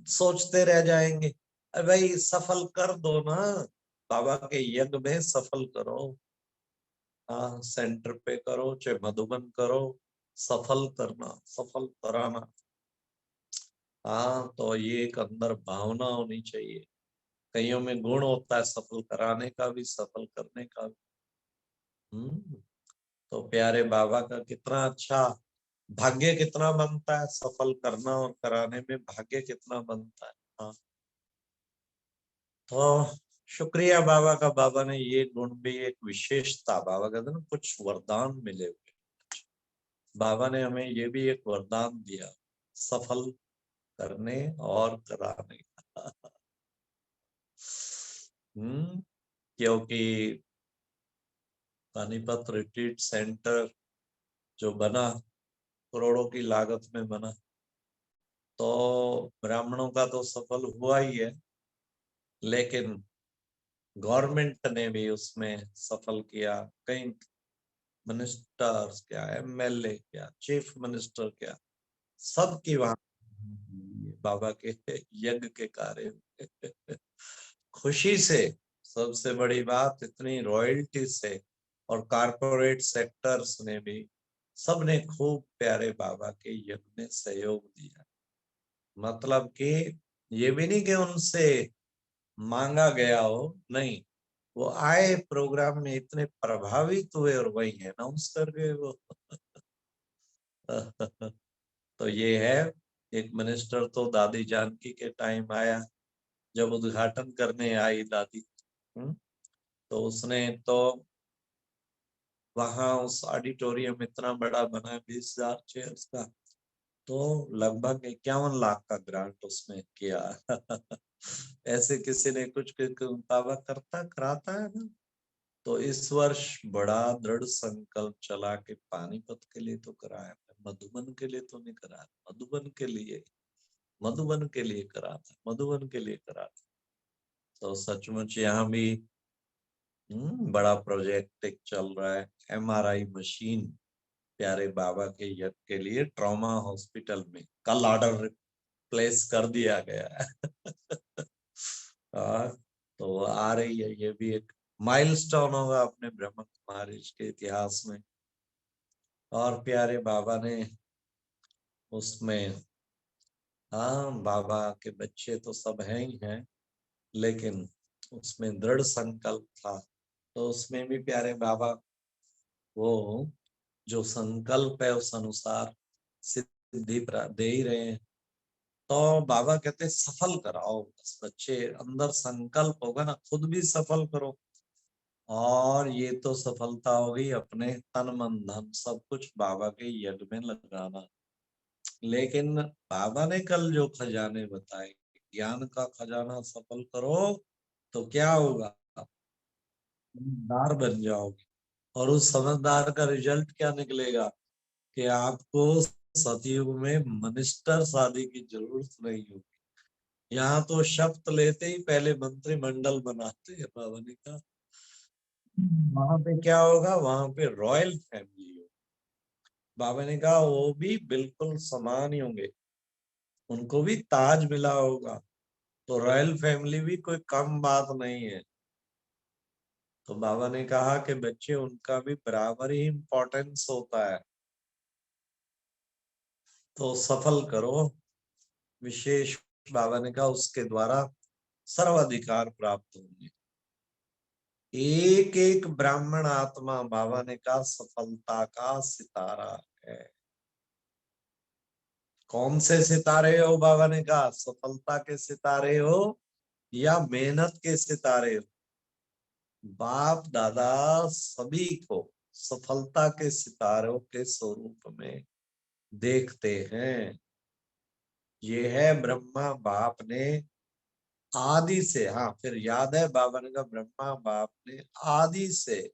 सोचते रह जाएंगे, अरे भाई सफल कर दो ना, बाबा के यज्ञ में सफल करो। हाँ, सेंटर पे करो चाहे मधुबन करो, सफल करना, सफल कराना। हाँ, तो ये एक अंदर भावना होनी चाहिए। कईयों में गुण होता है सफल कराने का भी, सफल करने का भी। तो प्यारे बाबा का कितना अच्छा भाग्य कितना बनता है, सफल करना और कराने में भाग्य कितना बनता है। हाँ, तो शुक्रिया बाबा का, बाबा ने ये गुण भी, एक विशेषता, बाबा कहते हैं ना कुछ वरदान मिले हुए, बाबा ने हमें ये भी एक वरदान दिया, सफल करने और कराने का। क्योंकि पानीपत रिट्रीट सेंटर जो बना, करोड़ों की लागत में बना, तो ब्राह्मणों का तो सफल हुआ ही है, लेकिन गवर्नमेंट ने भी उसमें सफल किया। कई मिनिस्टर्स क्या, एमएलए क्या, चीफ मिनिस्टर क्या, सबकी वहां बाबा के यज्ञ के कार्य खुशी से। सबसे बड़ी बात, इतनी रॉयल्टी से और कारपोरेट सेक्टर्स ने भी, सबने खूब प्यारे बाबा के यज्ञ में सहयोग दिया। मतलब कि ये भी नहीं कि उनसे मांगा गया हो, नहीं, वो आए प्रोग्राम में, इतने प्रभावित हुए और वही अनाउंस कर गए वो। तो ये है, एक मिनिस्टर तो दादी जानकी के टाइम आया, जब उद्घाटन करने आई दादी, तो उसने तो वहां उस ऑडिटोरियम इतना बड़ा बना, 20,000 चेयर्स का, तो लगभग 51 लाख का ग्रांट उसने किया। ऐसे किसी ने कुछ बाबा करता कराता है ना। तो इस वर्ष बड़ा दृढ़ संकल्प चला कि पानीपत के लिए तो कराया, मधुबन के लिए तो नहीं कराया, मधुबन के लिए, मधुबन के लिए करा था, मधुबन के लिए करा था। तो सचमुच यहाँ भी बड़ा प्रोजेक्ट एक चल रहा है, एमआरआई मशीन प्यारे बाबा के यज्ञ के लिए ट्रॉमा हॉस्पिटल में कल ऑर्डर प्लेस कर दिया गया है। हाँ, तो आ रही है, ये भी एक माइलस्टोन होगा अपने ब्रह्म कुमारी के इतिहास में। और प्यारे बाबा ने उसमें, हाँ बाबा के बच्चे तो सब हैं ही हैं, लेकिन उसमें दृढ़ संकल्प था। तो उसमें भी प्यारे बाबा वो जो संकल्प है उस अनुसार सिद्धि दे ही रहे हैं। तो बाबा कहते हैं सफल कराओ बस बच्चे, अंदर संकल्प होगा ना, खुद भी सफल करो। और ये तो सफलता होगी अपने तन मन धन सब कुछ बाबा के यज्ञ में लगाना। लेकिन बाबा ने कल जो खजाने बताए, ज्ञान का खजाना सफल करो तो क्या होगा, समझदार बन जाओगे। और उस समझदार का रिजल्ट क्या निकलेगा कि आपको सतयुग में मिनिस्टर शादी की जरूरत नहीं होगी। यहाँ तो शपथ लेते ही पहले मंत्रिमंडल बनाते हैं बाबा ने कहा। वहां पे क्या होगा, वहां पे रॉयल फैमिली होगी। बाबा ने कहा वो भी बिल्कुल समान ही होंगे, उनको भी ताज मिला होगा। तो रॉयल फैमिली भी कोई कम बात नहीं है। तो बाबा ने कहा कि बच्चे उनका भी बराबर ही इम्पोर्टेंस होता है। तो सफल करो, विशेष बाबा ने कहा उसके द्वारा सर्वाधिकार प्राप्त होंगे। एक एक ब्राह्मण आत्मा बाबा ने कहा सफलता का सितारा है। कौन से सितारे हो, बाबा ने कहा सफलता के सितारे हो या मेहनत के सितारे हो। बाप दादा सभी को सफलता के सितारों के स्वरूप में देखते हैं। ये है ब्रह्मा बाप ने आदि से, हाँ फिर याद है बाबा ने कहा ब्रह्मा बाप ने आदि से,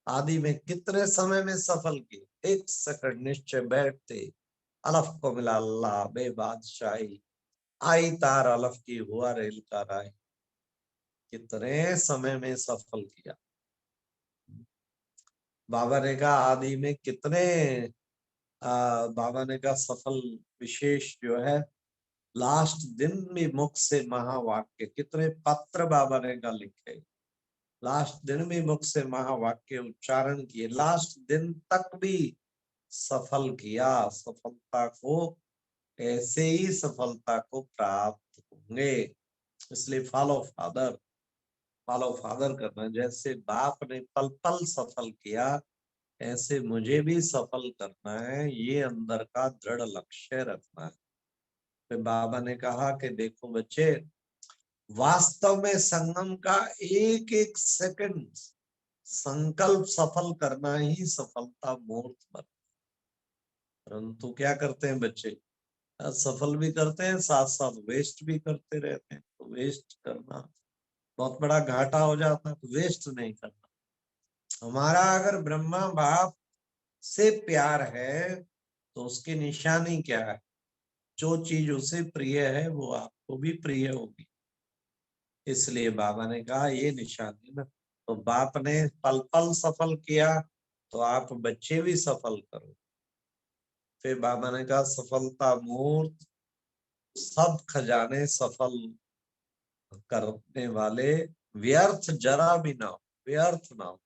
आदि में कितने समय में सफल किए, एक सेकंड निश्चय बैठते अलफ को मिला अल्लाह बे बादशाही, आई तार अलफ की हुआ रेल का राय। कितने समय में सफल किया। बाबा ने कहा आदि में कितने, बाबा ने कहा सफल विशेष जो है लास्ट दिन में मुख से महावाक्य, कितने पत्र बाबा ने कहा लिखे, लास्ट दिन में मुख से महावाक्य उच्चारण किए, लास्ट दिन तक भी सफल किया। सफलता को ऐसे ही सफलता को प्राप्त होंगे। इसलिए फॉलो फादर, फॉलो फादर करना। जैसे बाप ने पल पल सफल किया, ऐसे मुझे भी सफल करना है, ये अंदर का दृढ़ लक्ष्य रखना है। फिर बाबा ने कहा कि देखो बच्चे, वास्तव में संगम का एक एक सेकंड संकल्प सफल करना ही सफलता मूर्त बन। परंतु क्या करते हैं बच्चे, सफल भी करते हैं साथ साथ वेस्ट भी करते रहते हैं। तो वेस्ट करना बहुत बड़ा घाटा हो जाता है, तो वेस्ट नहीं करना। हमारा अगर ब्रह्मा बाप से प्यार है तो उसकी निशानी क्या है, जो चीज उसे प्रिय है वो आपको भी प्रिय होगी। इसलिए बाबा ने कहा ये निशानी ना, तो बाप ने पल पल सफल किया तो आप बच्चे भी सफल करो। फिर बाबा ने कहा सफलता मूर्त सब खजाने सफल करने वाले, व्यर्थ जरा भी ना हो, व्यर्थ ना हो।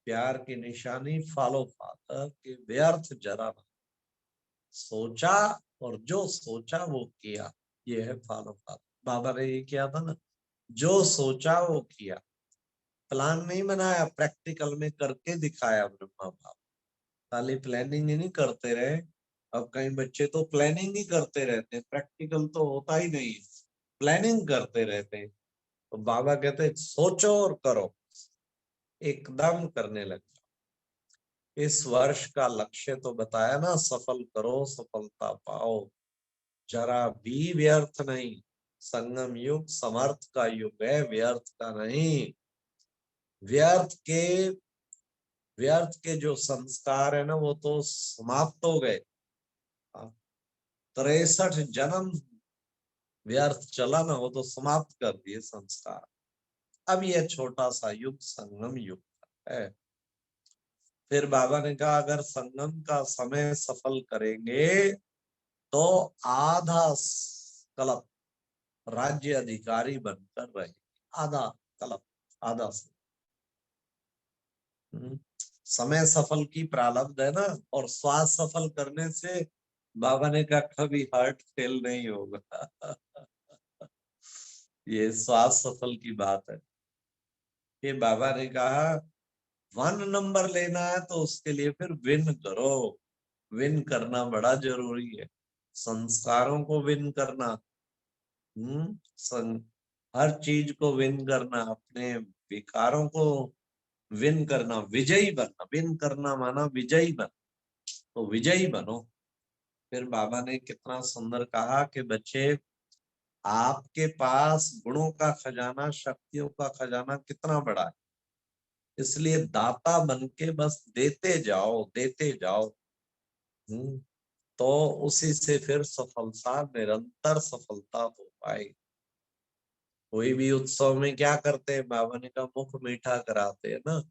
प्यार की निशानी फॉलो फादर के, व्यर्थ जरा ना, सोचा और जो सोचा वो किया, ये है फॉलो फादर। बाबा ने ये किया था ना, जो सोचा वो किया, प्लान नहीं बनाया, प्रैक्टिकल में करके दिखाया ब्रह्मा बाप। खाली प्लानिंग ही नहीं करते रहे। अब कई बच्चे तो प्लानिंग ही करते रहते हैं, प्रैक्टिकल तो होता ही नहीं है, प्लानिंग करते रहते हैं। तो बाबा कहते हैं सोचो और करो, एकदम करने लग जाओ। इस वर्ष का लक्ष्य तो बताया ना, सफल करो सफलता पाओ, जरा भी व्यर्थ नहीं। संगम युग समर्थ का युग है, व्यर्थ का नहीं। व्यर्थ के, व्यर्थ के जो संस्कार है ना वो तो समाप्त हो गए। 63 जन्म व्यर्थ चला ना, वो तो समाप्त कर दिए संस्कार। अब यह छोटा सा युग संगम युग है। फिर बाबा ने कहा अगर संगम का समय सफल करेंगे तो आधा कल्प राज्य अधिकारी बनकर रहे। आधा कल्प, आधा से समय सफल की प्रारब्ध है ना, और श्वास सफल करने से बाबा ने कहा कभी हार्ट फेल नहीं होगा। ये श्वास सफल की बात है। ये बाबा ने कहा 1 नंबर लेना है तो उसके लिए फिर विन करो। विन करना बड़ा जरूरी है, संस्कारों को विन करना, हर चीज को विन करना, अपने विकारों को विन करना, विजयी बनना। विन करना माना विजयी बन, तो विजयी बनो। फिर बाबा ने कितना सुंदर कहा कि बच्चे, आपके पास गुणों का खजाना, शक्तियों का खजाना कितना बड़ा है, इसलिए दाता बन के बस देते जाओ, देते जाओ। तो उसी से फिर सफलता, निरंतर सफलता हो पाए। कोई भी उत्सव में क्या करते हैं, बाबा ने कहा मुख मीठा कराते हैं ना,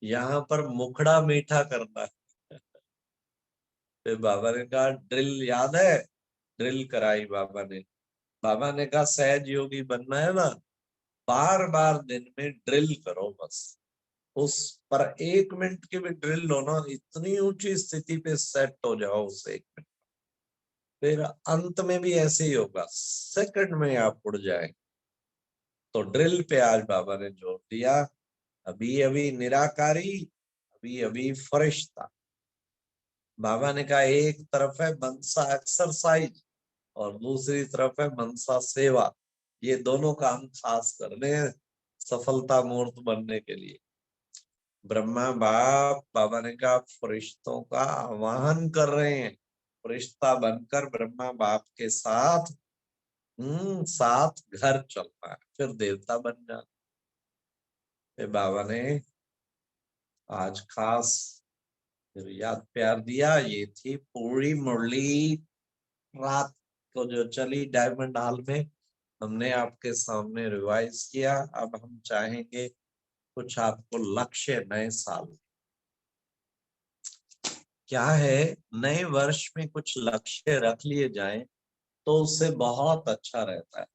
यहाँ पर मुखड़ा मीठा करना है। फिर बाबा ने कहा ड्रिल याद है, ड्रिल कराई बाबा ने। बाबा ने कहा सहज योगी बनना है ना, बार बार दिन में ड्रिल करो बस। उस पर 1 मिनट की भी ड्रिल हो ना, इतनी ऊंची स्थिति पे सेट हो जाओ उस 1 मिनट, फिर अंत में भी ऐसे ही होगा, सेकंड में आप उड़ जाए। तो ड्रिल पे आज बाबा ने जोर दिया। अभी अभी निराकारी, अभी अभी फरिश्ता। बाबा ने कहा एक तरफ है मनसा एक्सरसाइज और दूसरी तरफ है मनसा सेवा। ये दोनों काम खास करने हैं सफलता मूर्त बनने के लिए। ब्रह्मा बाप, बाबा ने कहा फरिश्तों का आवाहन कर रहे हैं, फरिश्ता बनकर ब्रह्मा बाप के साथ साथ घर चलना है, फिर देवता बन जाना। फिर बाबा ने आज खास फिर याद प्यार दिया। ये थी पूरी मुरली रात को जो चली डायमंड हॉल में, हमने आपके सामने रिवाइज किया। अब हम चाहेंगे कुछ आपको लक्ष्य नए साल क्या है, नए वर्ष में कुछ लक्ष्य रख लिए जाएं तो उससे बहुत अच्छा रहता है।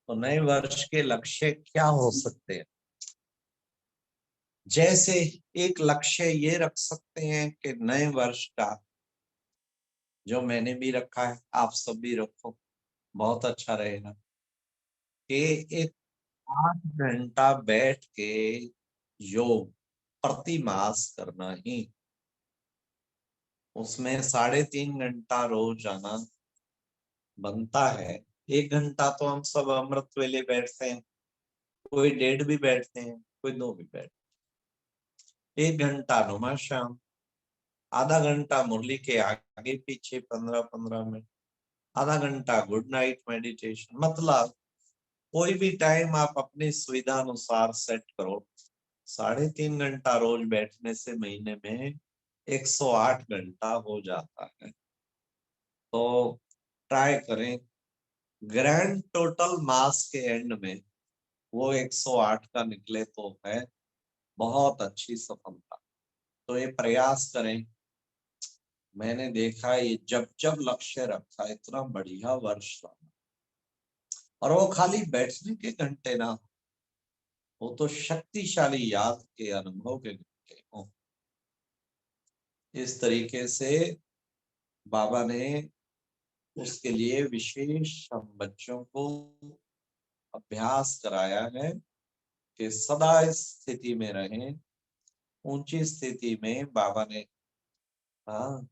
तो नए वर्ष के लक्ष्य क्या हो सकते हैं? जैसे एक लक्ष्य ये रख सकते हैं कि नए वर्ष का, जो मैंने भी रखा है, आप सब भी रखो, बहुत अच्छा रहेगा, कि एक 8 घंटा बैठ के योग प्रति मास करना ही। उसमें 3.5 घंटा रोज आना बनता है। 1 घंटा तो हम सब अमृत वेले बैठते हैं, कोई 1.5 भी बैठते हैं, कोई 2 भी बैठते हैं। 1 घंटा नुमा श्याम, आधा घंटा मुरली के आगे पीछे 15-15 मिनट, आधा घंटा गुड नाइट मेडिटेशन। मतलब कोई भी टाइम आप अपनी सुविधा अनुसार सेट करो। 3.5 घंटा रोज बैठने से महीने में 108 घंटा हो जाता है। तो ट्राई करें, ग्रैंड टोटल मास के एंड में वो 108 का निकले तो है बहुत अच्छी सफलता। तो ये प्रयास करें। मैंने देखा ये जब जब लक्ष्य रखा, इतना बढ़िया वर्ष रहा। और वो खाली बैठने के घंटे ना, वो तो शक्तिशाली याद के अनुभव के घंटे हो। इस तरीके से बाबा ने उसके लिए विशेष हम बच्चों को अभ्यास कराया है कि सदा इस स्थिति में रहें। ऊंची स्थिति में बाबा ने, हाँ,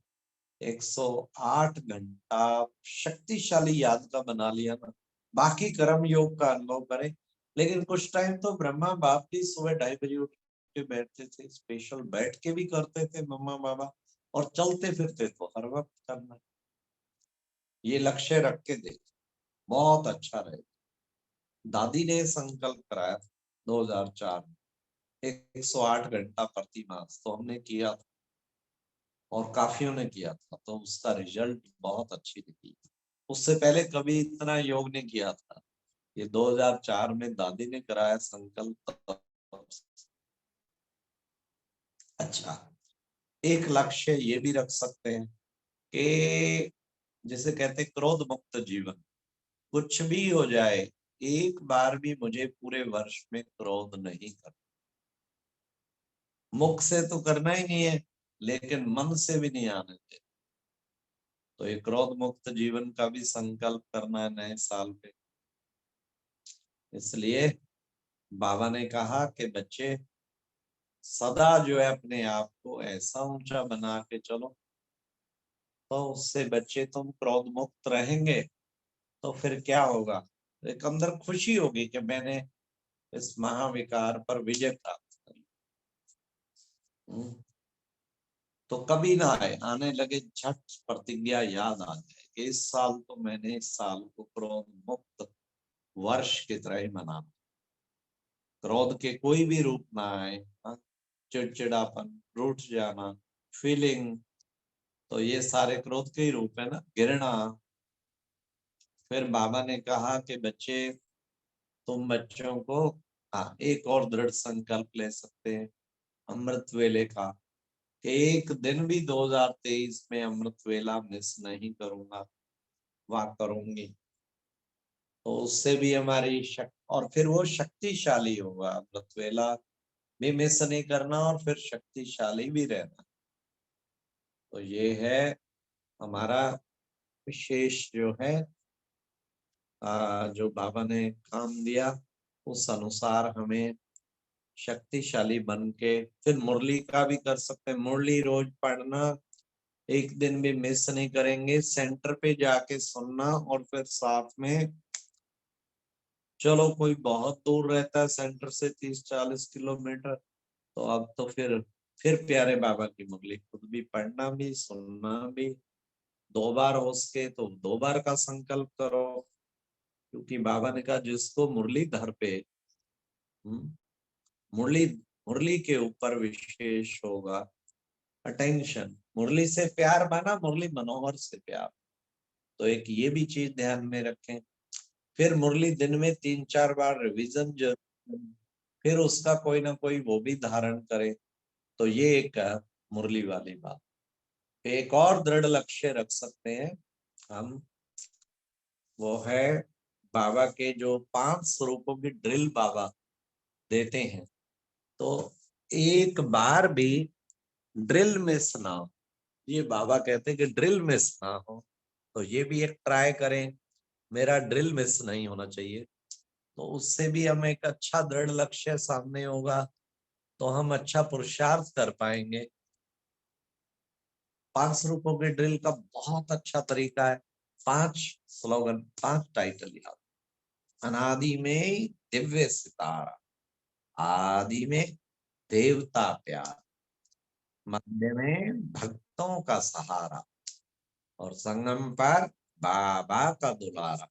108 घंटा शक्तिशाली याद का बना लिया ना। बाकी कर्म योग का अनुभव करें, लेकिन कुछ टाइम तो ब्रह्मा बाप भी सुबह 2:30 बजे उठ के बैठते थे, स्पेशल बैठ के भी करते थे मम्मा बाबा, और चलते फिरते तो हर वक्त करना। ये लक्ष्य रख के देख, बहुत अच्छा रहे। दादी ने संकल्प कराया 2004 में 108 घंटा प्रति मास, तो हमने किया था और काफियों ने किया था, तो उसका रिजल्ट बहुत अच्छी निकली। उससे पहले कभी इतना योग नहीं किया था। ये 2004 में दादी ने कराया संकल्प। अच्छा, एक लक्ष्य ये भी रख सकते हैं कि जिसे कहते हैं क्रोध मुक्त जीवन। कुछ भी हो जाए, एक बार भी मुझे पूरे वर्ष में क्रोध नहीं करना। मुख से तो करना ही नहीं है, लेकिन मन से भी नहीं आने देना। तो ये क्रोध मुक्त जीवन का भी संकल्प करना है नए साल पे। इसलिए बाबा ने कहा कि बच्चे सदा जो है अपने आप को ऐसा ऊंचा बना के चलो, तो उससे बच्चे तुम क्रोध मुक्त रहेंगे। तो फिर क्या होगा, एक अंदर खुशी होगी कि मैंने इस महाविकार पर विजय प्राप्त करी। तो कभी ना आए, आने लगे झट प्रतिज्ञा याद आ जाए कि इस साल तो मैंने इस साल को क्रोध मुक्त वर्ष की तरह ही मनाना। क्रोध के कोई भी रूप ना आए, चिड़चिड़ापन, रूठ जाना, फीलिंग, तो ये सारे क्रोध के ही रूप है ना, घृणा। फिर बाबा ने कहा कि बच्चे तुम बच्चों को, हाँ, एक और दृढ़ संकल्प ले सकते हैं अमृत वेले का, कि एक दिन भी 2023 में अमृत वेला मिस नहीं करूंगा, वाह करूंगी। तो उससे भी हमारी शक्ति, और फिर वो शक्तिशाली होगा। अमृत वेला भी मिस नहीं करना और फिर शक्तिशाली भी रहना। तो ये है हमारा विशेष जो है, जो बाबा ने काम दिया, उस अनुसार हमें शक्तिशाली बन के फिर मुरली का भी कर सकते हैं। मुरली रोज पढ़ना, एक दिन भी मिस नहीं करेंगे, सेंटर पे जाके सुनना। और फिर साथ में, चलो कोई बहुत दूर रहता है सेंटर से 30-40 किलोमीटर, तो अब तो फिर प्यारे बाबा की मुरली खुद भी पढ़ना भी सुनना भी, 2 बार हो सके तो 2 बार का संकल्प करो। क्योंकि बाबा ने कहा जिसको मुरलीधर पे, मुरली मुरली के ऊपर विशेष होगा अटेंशन, मुरली से प्यार माना, मुरली मनोहर से प्यार। तो एक ये भी चीज ध्यान में रखें। फिर मुरली दिन में 3-4 बार रिवीजन जरूर, फिर उसका कोई ना कोई वो भी धारण करे। तो ये एक मुरली वाली बात। एक और दृढ़ लक्ष्य रख सकते हैं हम, वो है बाबा के जो 5 स्वरूपों की ड्रिल बाबा देते हैं। तो एक बार भी ड्रिल मिस ना हो, ये बाबा कहते हैं कि ड्रिल मिस ना हो। तो ये भी एक ट्राई करें, मेरा ड्रिल मिस नहीं होना चाहिए। तो उससे भी हम एक अच्छा दृढ़ लक्ष्य सामने होगा, तो हम अच्छा पुरुषार्थ कर पाएंगे। 5 रूपों के ड्रिल का बहुत अच्छा तरीका है। 5 स्लोगन, 5 टाइटल याद। अनादि में दिव्य सितारा, आदि में देवता प्यार, मध्य में भक्तों का सहारा, और संगम पर बाबा का दुलारा,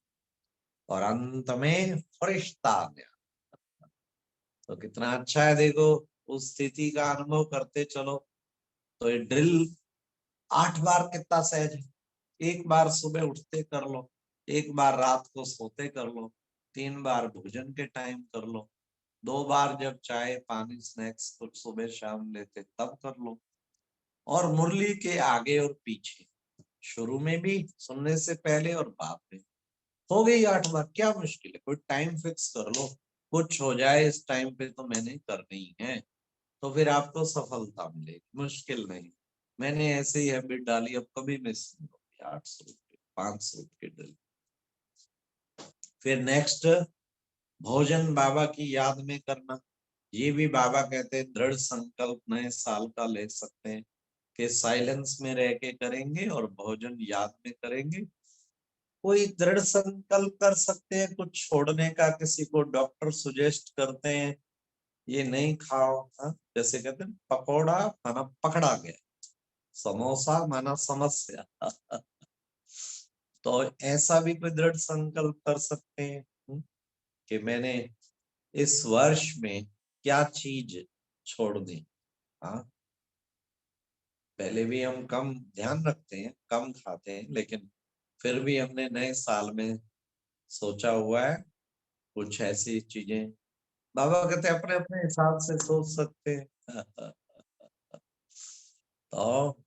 और अंत में फरिश्ता न्यारा। तो कितना अच्छा है, देखो उस स्थिति का अनुभव करते चलो। तो ये ड्रिल 8 बार कितना सहज है। एक बार सुबह उठते कर लो, एक बार रात को सोते कर लो, 3 बार भोजन के टाइम कर लो, 2 बार जब चाय पानी स्नैक्स कुछ सुबह शाम लेते तब कर लो। और मुरली के आगे और पीछे, शुरू में भी, सुनने से पहले और बाद में, हो गई 8 बार, क्या मुश्किल है। कोई टाइम फिक्स कर लो, कुछ हो जाए इस टाइम पे तो मैंने करनी है, तो फिर आपको सफलता मिलेगी, मुश्किल नहीं। मैंने ऐसे ही हैबिट डाली, अब कभी मिस नहीं होगी। 800 500 के ड्रिल। फिर नेक्स्ट, भोजन बाबा की याद में करना। ये भी बाबा कहते हैं दृढ़ संकल्प नए साल का ले सकते हैं कि साइलेंस में रह के करेंगे और भोजन याद में करेंगे। कोई दृढ़ संकल्प कर सकते हैं कुछ छोड़ने का, किसी को डॉक्टर सुजेस्ट करते हैं ये नहीं खाओ, हाँ? जैसे कहते हैं पकोड़ा माना पकड़ा गया, समोसा माना समस्या। तो ऐसा भी कोई दृढ़ संकल्प कर सकते हैं, कि मैंने इस वर्ष में क्या चीज छोड़ दी। हाँ, पहले भी हम कम ध्यान रखते हैं, कम खाते हैं, लेकिन फिर भी हमने नए साल में सोचा हुआ है कुछ ऐसी चीजें। बाबा कहते हैं अपने अपने हिसाब से सोच सकते हैं। तो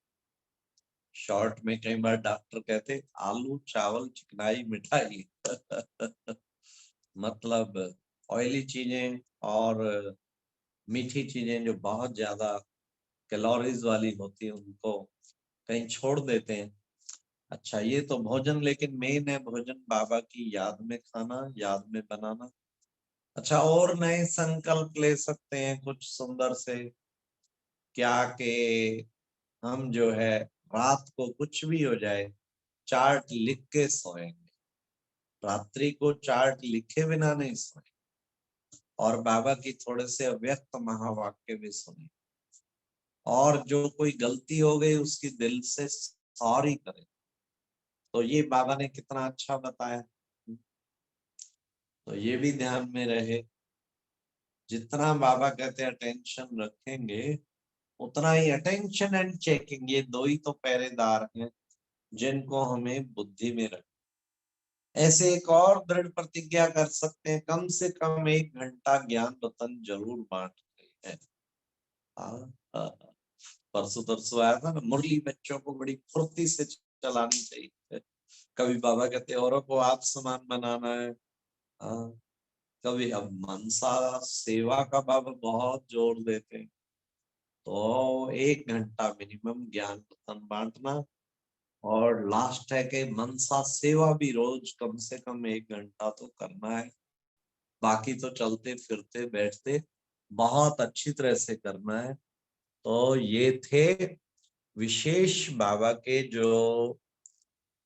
शॉर्ट में कई बार डॉक्टर कहते आलू चावल चिकनाई मिठाई। मतलब ऑयली चीजें और मीठी चीजें जो बहुत ज्यादा कैलोरीज वाली होती है उनको कहीं छोड़ देते हैं। अच्छा, ये तो भोजन, लेकिन मेन है भोजन बाबा की याद में खाना, याद में बनाना। अच्छा, और नए संकल्प ले सकते हैं कुछ सुंदर से, क्या कि हम जो है रात को कुछ भी हो जाए चार्ट लिख के सोएंगे, रात्रि को चार्ट लिखे बिना नहीं सोए, और बाबा की थोड़े से अव्यक्त महावाक्य भी सुने, और जो कोई गलती हो गई उसकी दिल से सॉरी करें। तो ये बाबा ने कितना अच्छा बताया, तो ये भी ध्यान में रहे। जितना बाबा कहते हैं अटेंशन रखेंगे, उतना ही अटेंशन एंड चेकिंग, ये दो ही तो पहरेदार हैं जिनको हमें बुद्धि में रख। ऐसे एक और दृढ़ प्रतिज्ञा कर सकते हैं, कम से कम 1 घंटा ज्ञान रतन जरूर बांट रहे हैं। परसों तरसों आया था ना, मुरली बच्चों को बड़ी फुर्ती से चलानी चाहिए। कभी बाबा कहते औरों को आप समान बनाना है, कभी अब मनसा सेवा का बाबा बहुत जोर देते हैं। तो 1 घंटा मिनिमम ज्ञान रतन बांटना, और लास्ट है कि मनसा सेवा भी रोज कम से कम 1 घंटा तो करना है। बाकी तो चलते फिरते बैठते बहुत अच्छी तरह से करना है। तो ये थे विशेष बाबा के जो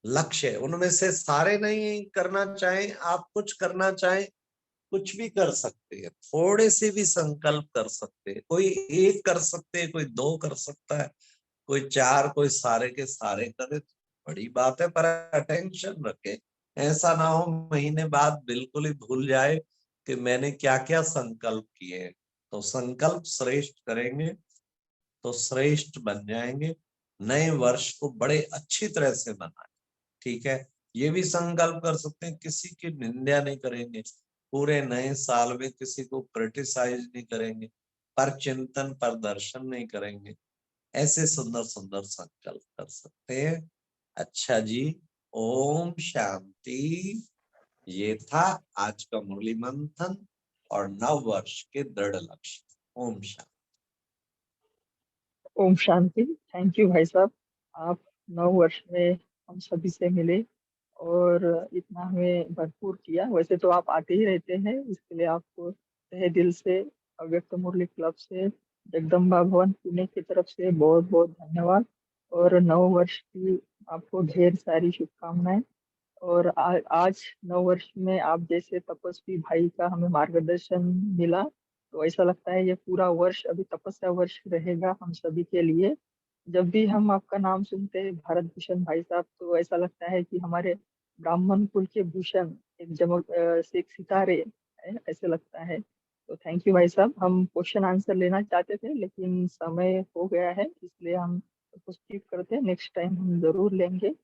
लक्ष्य है, उनमें से सारे नहीं करना चाहें आप, कुछ करना चाहें कुछ भी कर सकते हैं, थोड़े से भी संकल्प कर सकते हैं, कोई 1 कर सकते हैं, कोई 2 कर सकता है, कोई 4, कोई सारे के सारे करे तो बड़ी बात है। पर अटेंशन रखे, ऐसा ना हो महीने बाद बिल्कुल ही भूल जाए कि मैंने क्या क्या संकल्प किए। तो संकल्प श्रेष्ठ करेंगे तो श्रेष्ठ बन जाएंगे। नए वर्ष को बड़े अच्छी तरह से मनाएं, ठीक है। ये भी संकल्प कर सकते हैं, किसी की निंदा नहीं करेंगे, पूरे नए साल में किसी को क्रिटिसाइज नहीं करेंगे, पर चिंतन पर दर्शन नहीं करेंगे। ऐसे सुंदर सुंदर संकल्प कर सकते हैं। अच्छा जी, ओम शांति। ये था आज का मुरली मंथन और नव वर्ष के दृढ़ लक्ष्य। ओम शांति। ओम शांति। थैंक यू भाई साहब, आप 9 वर्ष में हम सभी से मिले और इतना हमें भरपूर किया। वैसे तो आप आते ही रहते हैं, इसके लिए आपको तहे दिल से अव्यक्त मुरली क्लब से, जगदम्बा भवन पुणे की तरफ से बहुत बहुत धन्यवाद। और 9 वर्ष की आपको ढेर सारी शुभकामनाएं। और आज 9 वर्ष में आप जैसे तपस्वी भाई का हमें मार्गदर्शन मिला, तो ऐसा लगता है ये पूरा वर्ष अभी तपस्या वर्ष रहेगा हम सभी के लिए। जब भी हम आपका नाम सुनते हैं भारत भूषण भाई साहब, तो ऐसा लगता है कि हमारे ब्राह्मण कुल के भूषण एक चमक से एक सितारे है, ऐसे लगता है। तो थैंक यू भाई साहब। हम क्वेश्चन आंसर लेना चाहते थे लेकिन समय हो गया है, इसलिए हम उसको स्किप करते हैं, नेक्स्ट टाइम हम जरूर लेंगे।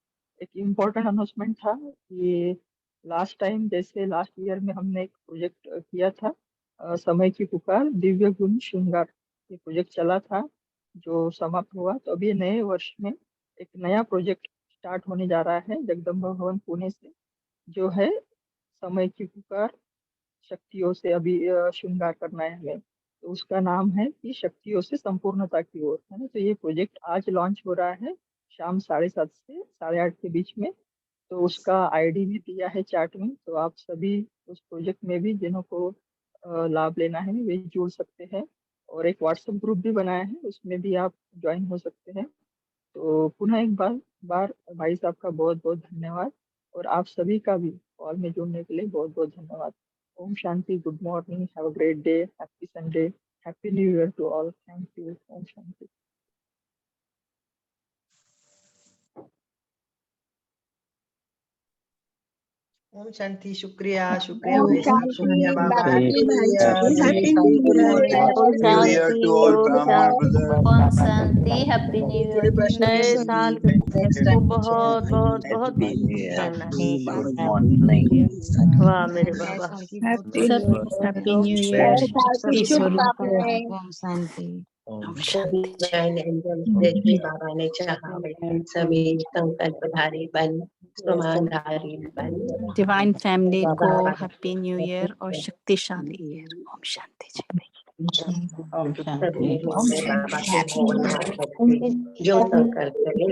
एक इम्पोर्टेंट अनाउंसमेंट था कि लास्ट टाइम जैसे लास्ट ईयर में हमने एक प्रोजेक्ट किया था, समय की पुकार दिव्य गुण श्रृंगार, ये प्रोजेक्ट चला था जो समाप्त हुआ। तो अभी नए वर्ष में एक नया प्रोजेक्ट स्टार्ट होने जा रहा है जगदम्बा भवन पुणे से, जो है समय की पुकार शक्तियों से अभी श्रृंगार करना है हमें। तो उसका नाम है कि शक्तियों से संपूर्णता की ओर, है ना। तो ये प्रोजेक्ट आज लॉन्च हो रहा है शाम 7:30 से 8:30 के बीच में। तो उसका आईडी भी दिया है चैट में, तो आप सभी उस प्रोजेक्ट में भी जिन्हों को लाभ लेना है वे जुड़ सकते हैं। और एक व्हाट्सएप ग्रुप भी बनाया है, उसमें भी आप ज्वाइन हो सकते हैं। तो पुनः एक बार भाई साहब का बहुत बहुत धन्यवाद, और आप सभी का भी कॉल में जुड़ने के लिए बहुत बहुत धन्यवाद। ओम शांति। Good morning, have a great day, happy Sunday, happy new year to all. Thank you. ओम शांति। ओम शांति। शुक्रिया शुक्रिया ओम भाई साहब, शुक्रिया शांति बाबा। बालाजी भाई साहब, happy Thank new you year, for thank your you New so Year to all Brahman brothers. ओम शांति, हैप्पी न्यू थोड़े ईयर। प्रश्न के नए सब साल के नेक्स्ट को टाइम बहुत बहुत बहुत Happy New Year. कहना Good है। morning. वाह मेरे बाबा, Happy सब New Year. हैप्पी न्यू जय ईयर, श्री सभी शुभकामनाएं। ओम डिवाइन एंजल जैसे बाबा ने चाहा सभी संकल्पधारी बन, समानधारी बन। डिवाइन फैमिली बाबा को हमारे हैप्पी न्यू ईयर और शक्तिशाली ईयर। ओम शांति जी। ओम शांति। सभी में बाबा का आगमन करके जो संकल्प करे